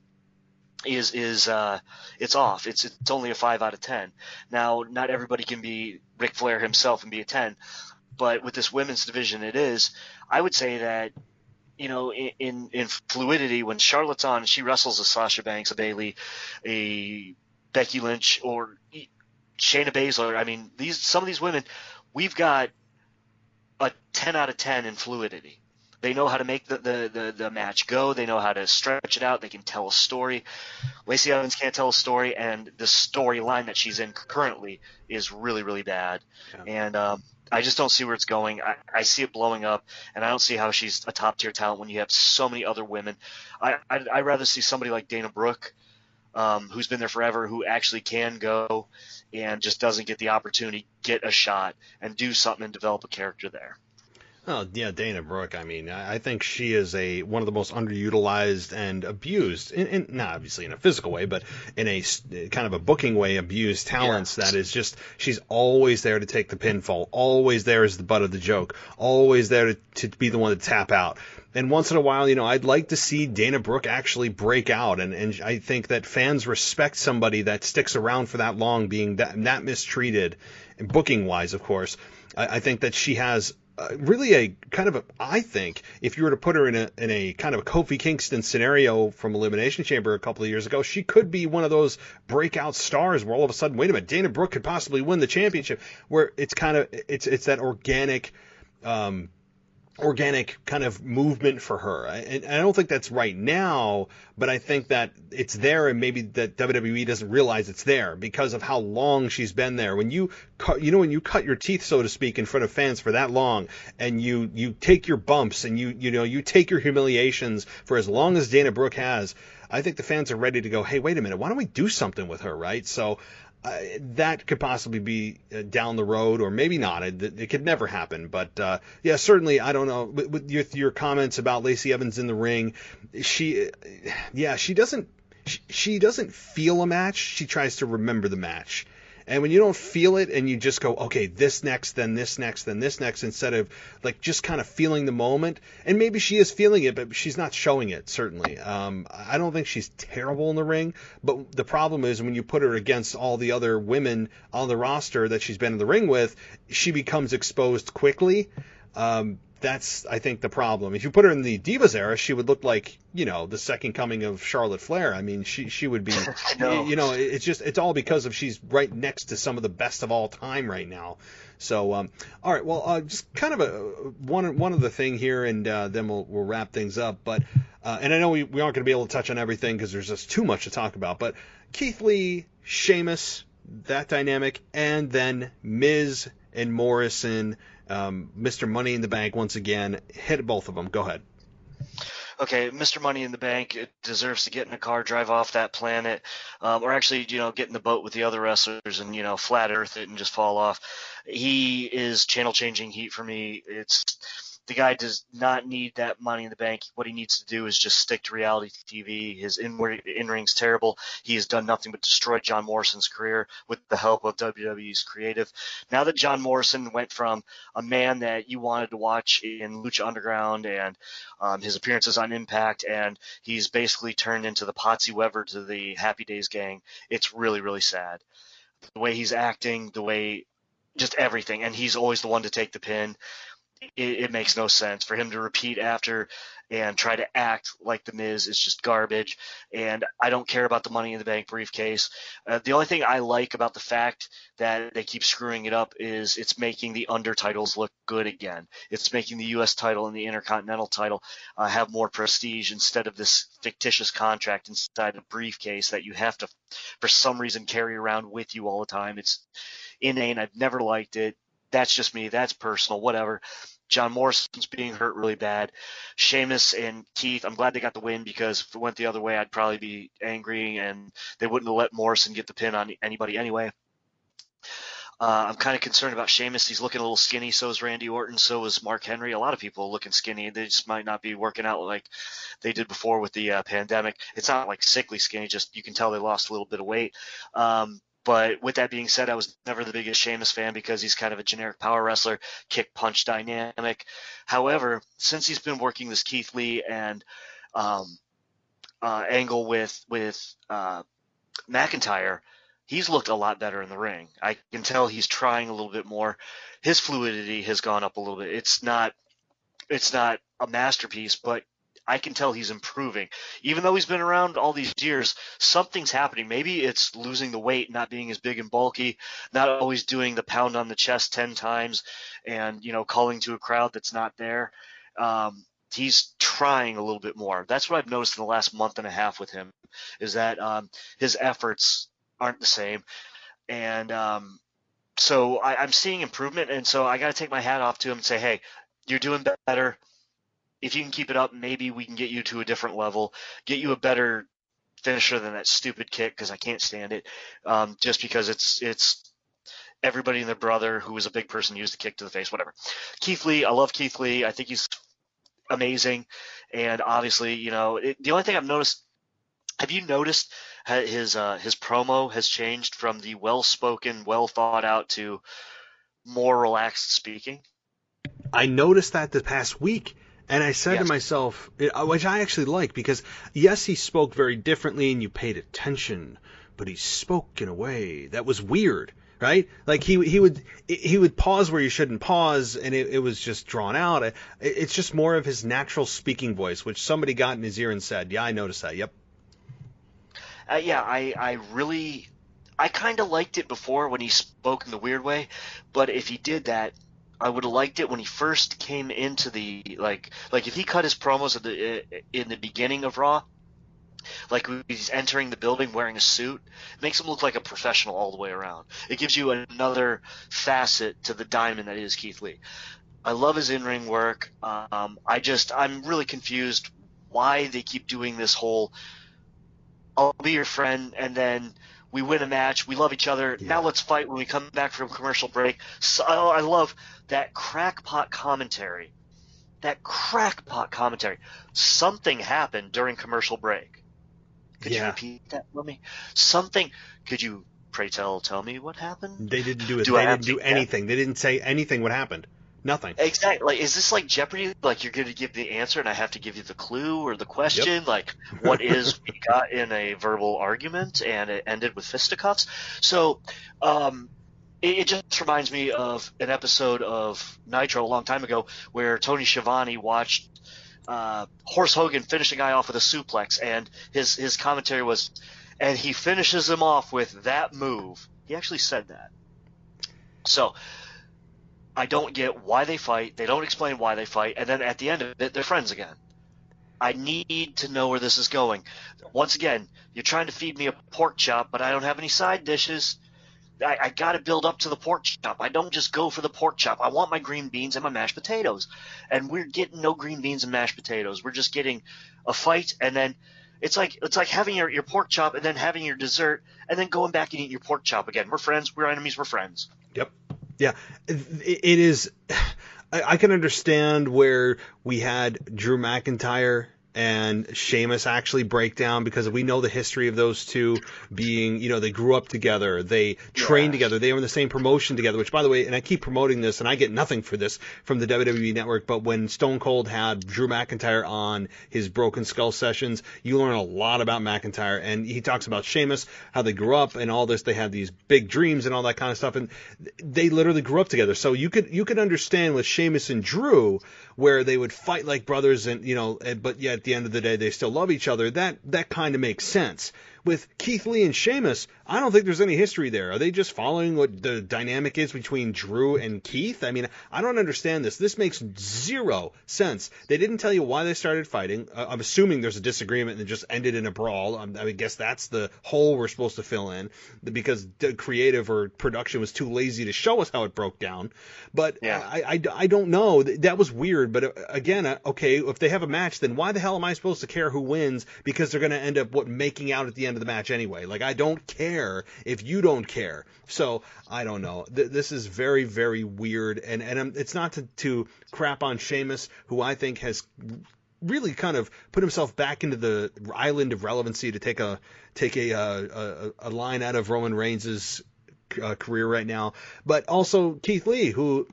Speaker 4: is it's off. It's only a 5 out of 10. Now, not everybody can be Ric Flair himself and be a 10, but with this women's division, it is. I would say that in fluidity, when Charlotte's on, she wrestles a Sasha Banks, a Bayley, a Becky Lynch, or Shayna Baszler. I mean, some of these women, we've got a 10 out of 10 in fluidity. They know how to make the match go. They know how to stretch it out. They can tell a story. Lacey Evans can't tell a story, and the storyline that she's in currently is really, really bad. Yeah. And I just don't see where it's going. I see it blowing up, and I don't see how she's a top-tier talent when you have so many other women. I'd rather see somebody like Dana Brooke, who's been there forever, who actually can go and just doesn't get the opportunity, get a shot, and do something and develop a character there.
Speaker 3: Oh yeah, Dana Brooke. I mean, I think she is one of the most underutilized and abused, not obviously in a physical way, but in a kind of a booking way, abused talents. That is just, she's always there to take the pinfall, always there as the butt of the joke, always there to be the one to tap out. And once in a while, I'd like to see Dana Brooke actually break out, and I think that fans respect somebody that sticks around for that long, being that mistreated, and booking wise, of course. I think that she has really a kind of I think if you were to put her in a kind of a Kofi Kingston scenario from Elimination Chamber a couple of years ago, she could be one of those breakout stars where all of a sudden, wait a minute, Dana Brooke could possibly win the championship, where it's kind of, it's that organic kind of movement for her. And I don't think that's right now, but I think that it's there, and maybe that WWE doesn't realize it's there because of how long she's been there. When you cut your teeth, so to speak, in front of fans for that long, and you take your bumps and you take your humiliations for as long as Dana Brooke has, I think the fans are ready to go, hey, wait a minute, why don't we do something with her, right? So that could possibly be down the road, or maybe not. It could never happen. But yeah, certainly, I don't know. With your comments about Lacey Evans in the ring, she doesn't feel a match. She tries to remember the match. And when you don't feel it and you just go, okay, this next, then this next, then this next, instead of like just kind of feeling the moment, and maybe she is feeling it, but she's not showing it, certainly. I don't think she's terrible in the ring, but the problem is when you put her against all the other women on the roster that she's been in the ring with, she becomes exposed quickly. That's, I think, the problem. If you put her in the Divas era, she would look like, the second coming of Charlotte Flair. I mean, she would be, it's all because she's right next to some of the best of all time right now. So, all right, well, just kind of one other thing here, and then we'll wrap things up. But, and I know we aren't going to be able to touch on everything because there's just too much to talk about. But Keith Lee, Sheamus, that dynamic, and then Miz and Morrison. Mr. Money in the Bank, once again, hit both of them. Go ahead.
Speaker 4: Okay, Mr. Money in the Bank deserves to get in a car, drive off that planet, or actually, get in the boat with the other wrestlers and, flat earth it and just fall off. He is channel changing heat for me. The guy does not need that Money in the Bank. What he needs to do is just stick to reality TV. His in-ring's terrible. He has done nothing but destroy John Morrison's career with the help of WWE's creative. Now that John Morrison went from a man that you wanted to watch in Lucha Underground and his appearances on Impact, and he's basically turned into the Potsy Weber to the Happy Days gang, it's really, really sad. The way he's acting, the way just everything, and he's always the one to take the pin. It makes no sense for him to repeat after and try to act like The Miz is just garbage. And I don't care about the Money in the Bank briefcase. The only thing I like about the fact that they keep screwing it up is it's making the under titles look good again. It's making the U.S. title and the Intercontinental title have more prestige instead of this fictitious contract inside a briefcase that you have to, for some reason, carry around with you all the time. It's inane. I've never liked it. That's just me. That's personal. Whatever. John Morrison's being hurt really bad. Sheamus and Keith, I'm glad they got the win, because if it went the other way, I'd probably be angry, and they wouldn't have let Morrison get the pin on anybody anyway. I'm kind of concerned about Sheamus. He's looking a little skinny. So is Randy Orton. So is Mark Henry. A lot of people are looking skinny. They just might not be working out like they did before with the pandemic. It's not like sickly skinny. Just you can tell they lost a little bit of weight. But with that being said, I was never the biggest Sheamus fan because he's kind of a generic power wrestler, kick punch dynamic. However, since he's been working this Keith Lee and angle with McIntyre, he's looked a lot better in the ring. I can tell he's trying a little bit more. His fluidity has gone up a little bit. It's not a masterpiece, but I can tell he's improving. Even though he's been around all these years, something's happening. Maybe it's losing the weight, not being as big and bulky, not always doing the pound on the chest 10 times and, calling to a crowd that's not there. He's trying a little bit more. That's what I've noticed in the last month and a half with him, is that his efforts aren't the same. And so I'm seeing improvement. And so I got to take my hat off to him and say, hey, you're doing better. If you can keep it up, maybe we can get you to a different level, get you a better finisher than that stupid kick, because I can't stand it. Just because it's everybody and their brother who was a big person used the kick to the face, whatever. Keith Lee, I love Keith Lee. I think he's amazing. And obviously, the only thing I've noticed, have you noticed his promo has changed from the well-spoken, well-thought-out to more relaxed speaking?
Speaker 3: I noticed that the past week, and I said to myself, which I actually like, because yes, he spoke very differently and you paid attention, but he spoke in a way that was weird, right? Like he would pause where you shouldn't pause, and it was just drawn out. It's just more of his natural speaking voice, which somebody got in his ear and said, yeah, I noticed that, yep.
Speaker 4: I kind of liked it before when he spoke in the weird way, but if he did that, I would have liked it when he first came into the like if he cut his promos in the beginning of Raw, like when he's entering the building wearing a suit, it makes him look like a professional all the way around. It gives you another facet to the diamond that is Keith Lee. I love his in-ring work. I'm really confused why they keep doing this whole I'll be your friend, and then we win a match. We love each other. Yeah. Now let's fight when we come back from commercial break. So, I love that crackpot commentary. Something happened during commercial break. Could you repeat that for me? Something. Could you, pray tell me what happened?
Speaker 3: They didn't do it. They didn't do anything. They didn't say anything what happened. Nothing.
Speaker 4: Exactly. Like, is this like Jeopardy? Like, you're going to give the answer and I have to give you the clue or the question? Yep. Like, what is we got in a verbal argument and it ended with fisticuffs? So, it just reminds me of an episode of Nitro a long time ago where Tony Schiavone watched Horse Hogan finish a guy off with a suplex, and his commentary was, and he finishes him off with that move. He actually said that. So, I don't get why they fight. They don't explain why they fight. And then at the end of it, they're friends again. I need to know where this is going. Once again, you're trying to feed me a pork chop, but I don't have any side dishes. I got to build up to the pork chop. I don't just go for the pork chop. I want my green beans and my mashed potatoes. And we're getting no green beans and mashed potatoes. We're just getting a fight, and then it's like having your pork chop and then having your dessert and then going back and eating your pork chop again. We're friends. We're enemies. We're friends.
Speaker 3: Yep. Yeah, it is. I can understand where we had Drew McIntyre and Sheamus actually break down, because we know the history of those two being, they grew up together, they trained together, they were in the same promotion together, which, by the way, and I keep promoting this and I get nothing for this from the WWE Network, but when Stone Cold had Drew McIntyre on his Broken Skull sessions, you learn a lot about McIntyre, and he talks about Sheamus, how they grew up and all this, they had these big dreams and all that kind of stuff, and they literally grew up together. So you could understand with Sheamus and Drew where they would fight like brothers, and but yet at the end of the day they still love each other. That kind of makes sense. With Keith Lee and Sheamus, I don't think there's any history there. Are they just following what the dynamic is between Drew and Keith? I mean, I don't understand this. This makes zero sense. They didn't tell you why they started fighting. I'm assuming there's a disagreement and it just ended in a brawl. I guess that's the hole we're supposed to fill in, because the creative or production was too lazy to show us how it broke down. But yeah. I don't know. That was weird. But again, okay, if they have a match, then why the hell am I supposed to care who wins? Because they're going to end up making out at the end of the match anyway. Like, I don't care if you don't care. So I don't know. This is very, very weird, and it's not to crap on Sheamus, who I think has really kind of put himself back into the island of relevancy to take a line out of Roman Reigns' career right now, but also Keith Lee, who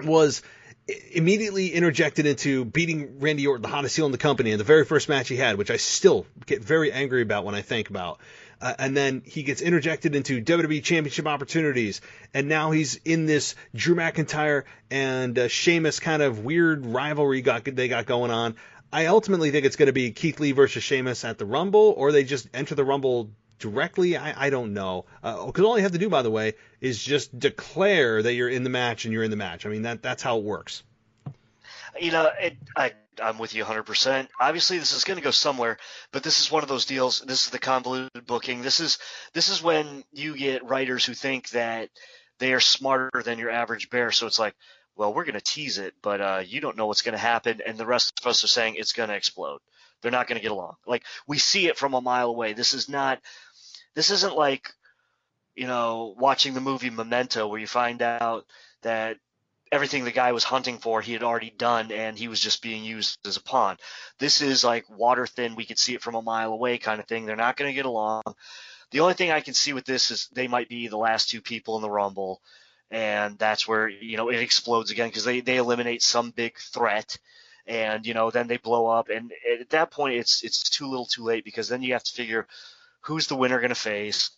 Speaker 3: was immediately interjected into beating Randy Orton, the hottest heel in the company, in the very first match he had, which I still get very angry about when I think about. And then he gets interjected into WWE Championship opportunities, and now he's in this Drew McIntyre and Sheamus kind of weird rivalry they got going on. I ultimately think it's going to be Keith Lee versus Sheamus at the Rumble, or they just enter the Rumble directly. I don't know, because all you have to do, by the way, is just declare that you're in the match and you're in the match. I mean, that's how it works.
Speaker 4: I'm with you 100%. Obviously, this is going to go somewhere, but this is one of those deals. This is the convoluted booking. This is when you get writers who think that they are smarter than your average bear. So it's like, well, we're going to tease it, but you don't know what's going to happen, and the rest of us are saying it's going to explode. They're not going to get along. Like, we see it from a mile away. This isn't like watching the movie Memento, where you find out that everything the guy was hunting for, he had already done, and he was just being used as a pawn. This is like water thin. We could see it from a mile away kind of thing. They're not going to get along. The only thing I can see with this is they might be the last two people in the Rumble, and that's where, it explodes again because they eliminate some big threat, and, then they blow up. And at that point, it's too little too late, because then you have to figure who's the winner going to face.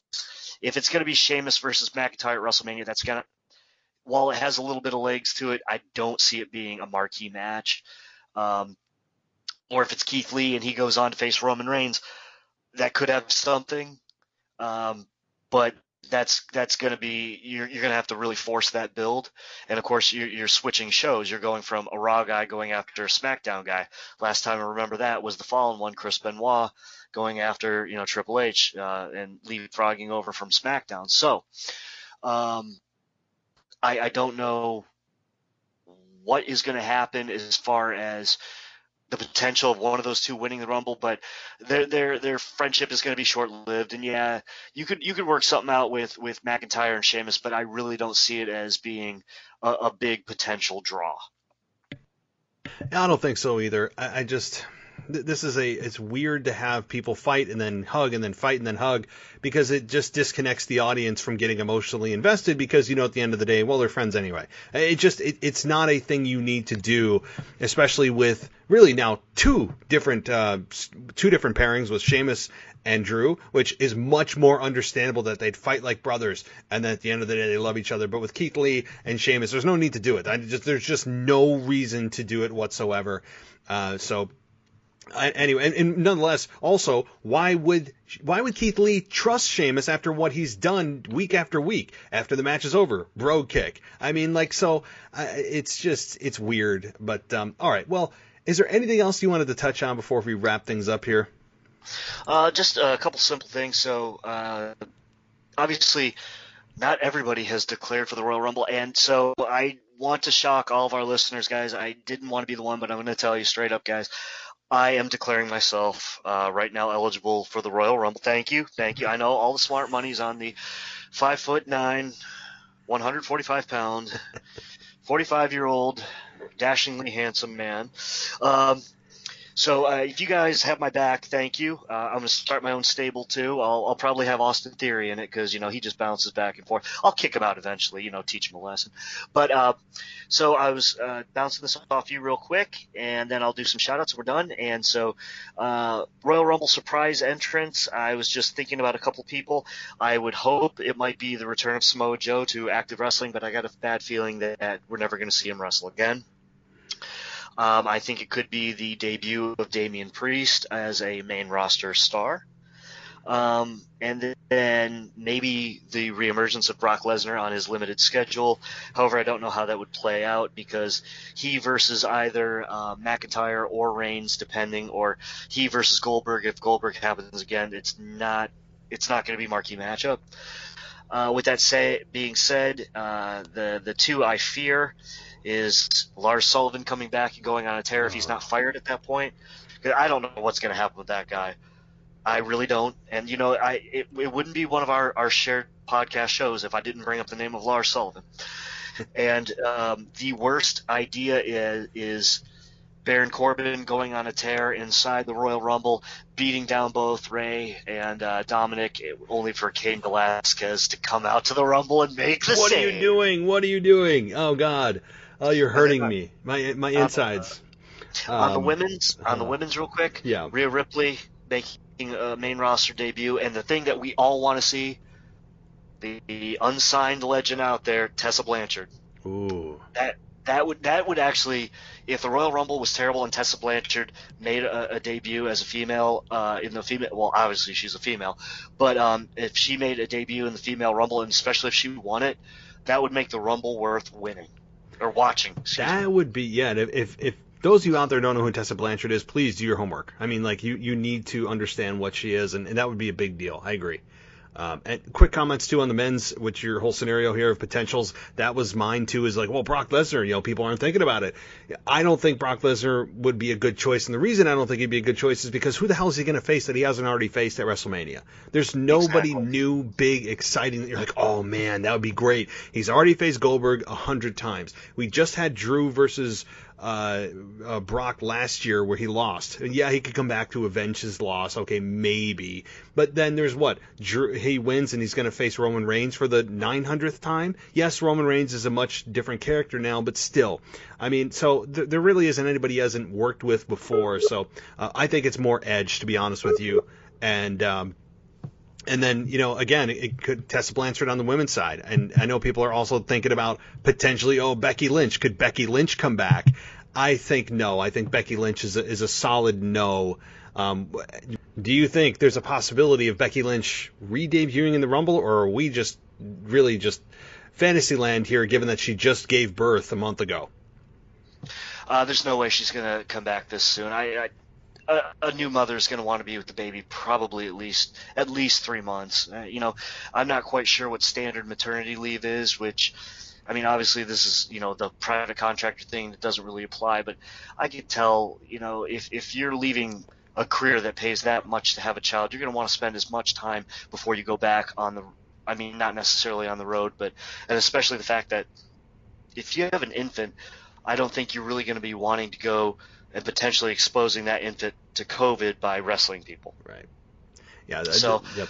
Speaker 4: If it's going to be Sheamus versus McIntyre at WrestleMania, that's going to, while it has a little bit of legs to it, I don't see it being a marquee match. Or if it's Keith Lee and he goes on to face Roman Reigns, that could have something. But that's going to be, you're going to have to really force that build. And of course, you're switching shows. You're going from a Raw guy going after a SmackDown guy. Last time I remember that was the Fallen one, Chris Benoit, going after, Triple H, and leapfrogging over from SmackDown. So, I don't know what is going to happen as far as the potential of one of those two winning the Rumble, but their friendship is going to be short-lived. And yeah, you could work something out with McIntyre and Sheamus, but I really don't see it as being a big potential draw.
Speaker 3: I don't think so either. I just, it's weird to have people fight and then hug and then fight and then hug, because it just disconnects the audience from getting emotionally invested, because, at the end of the day, well, they're friends anyway. It's not a thing you need to do, especially with really now two different pairings with Sheamus and Drew, which is much more understandable that they'd fight like brothers, and then at the end of the day they love each other. But with Keith Lee and Sheamus, there's no need to do it. There's just no reason to do it whatsoever. Anyway, and nonetheless, also, why would Keith Lee trust Sheamus after what he's done week after week? After the match is over, bro kick. I mean, it's weird. But all right, well, is there anything else you wanted to touch on before we wrap things up here?
Speaker 4: Just a couple simple things. So, obviously, not everybody has declared for the Royal Rumble, and so I want to shock all of our listeners, guys. I didn't want to be the one, but I'm going to tell you straight up, guys. I am declaring myself right now eligible for the Royal Rumble. Thank you. I know all the smart money's on the 5'9", 145-pound, 45-year-old, dashingly handsome man. So if you guys have my back, thank you. I'm going to start my own stable too. I'll probably have Austin Theory in it because, he just bounces back and forth. I'll kick him out eventually, teach him a lesson. But so I was bouncing this off you real quick, and then I'll do some shout-outs and we're done. And so Royal Rumble surprise entrance, I was just thinking about a couple people. I would hope it might be the return of Samoa Joe to active wrestling, but I got a bad feeling that we're never going to see him wrestle again. I think it could be the debut of Damian Priest as a main roster star. And then maybe the reemergence of Brock Lesnar on his limited schedule. However, I don't know how that would play out, because he versus either McIntyre or Reigns, depending, or he versus Goldberg. If Goldberg happens again, it's not going to be a marquee matchup. With that being said, the two I fear is Lars Sullivan coming back and going on a tear if he's not fired at that point. I don't know what's going to happen with that guy. I really don't. And, it wouldn't be one of our shared podcast shows if I didn't bring up the name of Lars Sullivan. And the worst idea is Baron Corbin going on a tear inside the Royal Rumble, beating down both Rey and Dominic, only for Cain Velasquez to come out to the Rumble and make the save.
Speaker 3: What are you doing? Oh, God. Oh, you're hurting me. My insides.
Speaker 4: On the women's real quick.
Speaker 3: Yeah.
Speaker 4: Rhea Ripley making a main roster debut, and the thing that we all want to see, the unsigned legend out there, Tessa Blanchard.
Speaker 3: Ooh.
Speaker 4: That would actually, if the Royal Rumble was terrible and Tessa Blanchard made a debut as a female well, obviously she's a female, but if she made a debut in the female Rumble, and especially if she won it, that would make the Rumble worth winning or watching.
Speaker 3: That would be, yeah. If those of you out there don't know who Tessa Blanchard is, please do your homework. I mean, you need to understand what she is, and that would be a big deal. I agree. And quick comments too on the men's, which your whole scenario here of potentials, that was mine too, is like, well, Brock Lesnar, people aren't thinking about it. I don't think Brock Lesnar would be a good choice. And the reason I don't think he'd be a good choice is because who the hell is he going to face that he hasn't already faced at WrestleMania? There's nobody new, big, exciting that you're like, oh man, that would be great. He's already faced Goldberg 100 times. We just had Drew versus Brock last year where he lost. And yeah, he could come back to avenge his loss. Okay, maybe. But then there's what? Drew, he wins and he's going to face Roman Reigns for the 900th time. Yes, Roman Reigns is a much different character now, but still. I mean, so there really isn't anybody he hasn't worked with before. So I think it's more Edge, to be honest with you. And then, again, it could Tessa Blanchard on the women's side. And I know people are also thinking about potentially, Becky Lynch. Could Becky Lynch come back? I think no. I think Becky Lynch is a solid no. Do you think there's a possibility of Becky Lynch re-debuting in the Rumble, or are we just really just Fantasyland here, given that she just gave birth a month ago?
Speaker 4: There's no way she's going to come back this soon. A new mother is going to want to be with the baby probably at least 3 months. I'm not quite sure what standard maternity leave is, which, I mean, obviously this is, the private contractor thing that doesn't really apply, but I could tell, if you're leaving a career that pays that much to have a child, you're going to want to spend as much time before you go back not necessarily on the road, and especially the fact that if you have an infant, I don't think you're really going to be wanting to go and potentially exposing that infant to COVID by wrestling people.
Speaker 3: Right. Yeah.
Speaker 4: Yep.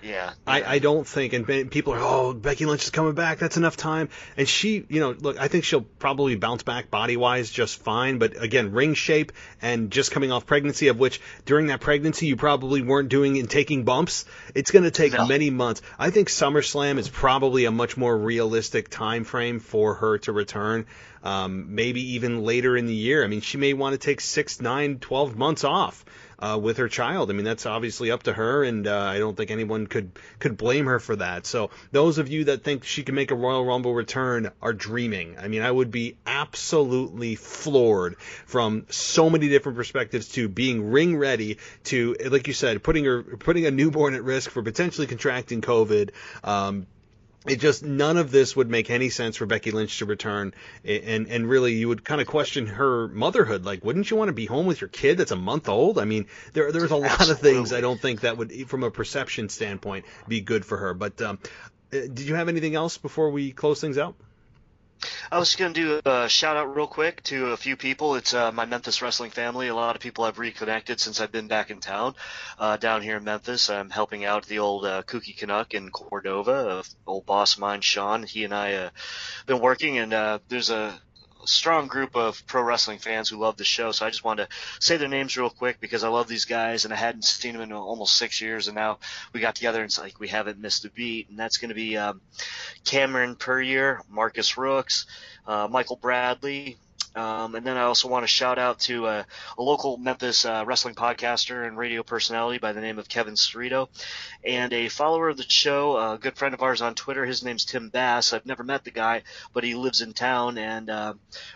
Speaker 4: Yeah.
Speaker 3: I don't think, and people are, Becky Lynch is coming back, that's enough time. And she, look, I think she'll probably bounce back body-wise just fine. But again, ring shape and just coming off pregnancy, of which during that pregnancy you probably weren't doing and taking bumps. It's going to take many months. I think SummerSlam is probably a much more realistic time frame for her to return. Maybe even later in the year. I mean, she may want to take 6, 9, 12 months off with her child. I mean, that's obviously up to her, and I don't think anyone could blame her for that. So those of you that think she can make a Royal Rumble return are dreaming. I mean, I would be absolutely floored from so many different perspectives, to being ring ready, to, like you said, putting a newborn at risk for potentially contracting COVID. It just, none of this would make any sense for Becky Lynch to return, and really you would kind of question her motherhood. Like, wouldn't you want to be home with your kid that's a month old? I mean, there's a lot of things I don't think that would, from a perception standpoint, be good for her. But did you have anything else before we close things out?
Speaker 4: I was going to do a shout out real quick to a few people. It's my Memphis wrestling family. A lot of people I've reconnected since I've been back in town, down here in Memphis. I'm helping out the old Kooky Canuck in Cordova, old boss of mine, Sean. He and I been working, and there's a strong group of pro wrestling fans who love the show. So I just wanted to say their names real quick because I love these guys, and I hadn't seen them in almost 6 years, and now we got together and it's like we haven't missed a beat. And that's going to be Cameron Puryear, Marcus Rooks, Michael Bradley. And then I also want to shout out to a local Memphis wrestling podcaster and radio personality by the name of Kevin Cerrito, and a follower of the show, a good friend of ours on Twitter. His name's Tim Bass. I've never met the guy, but he lives in town, and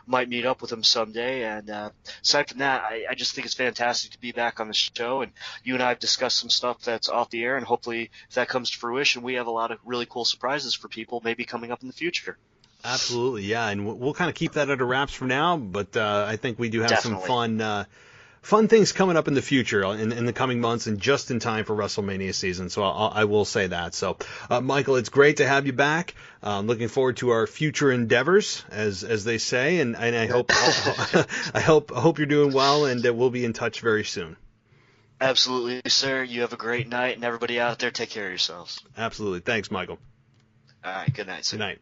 Speaker 4: might meet up with him someday. And aside from that, I just think it's fantastic to be back on the show, and you and I have discussed some stuff that's off the air, and hopefully if that comes to fruition, we have a lot of really cool surprises for people maybe coming up in the future.
Speaker 3: Absolutely, yeah, and we'll kind of keep that under wraps for now, but I think we do have some fun things coming up in the future, in the coming months, and just in time for WrestleMania season, so I will say that. So, Michael, it's great to have you back. Looking forward to our future endeavors, as they say, and I hope I hope you're doing well, and we'll be in touch very soon.
Speaker 4: Absolutely, sir. You have a great night, and everybody out there, take care of yourselves.
Speaker 3: Absolutely. Thanks, Michael.
Speaker 4: All right, good night, sir.
Speaker 3: Good night.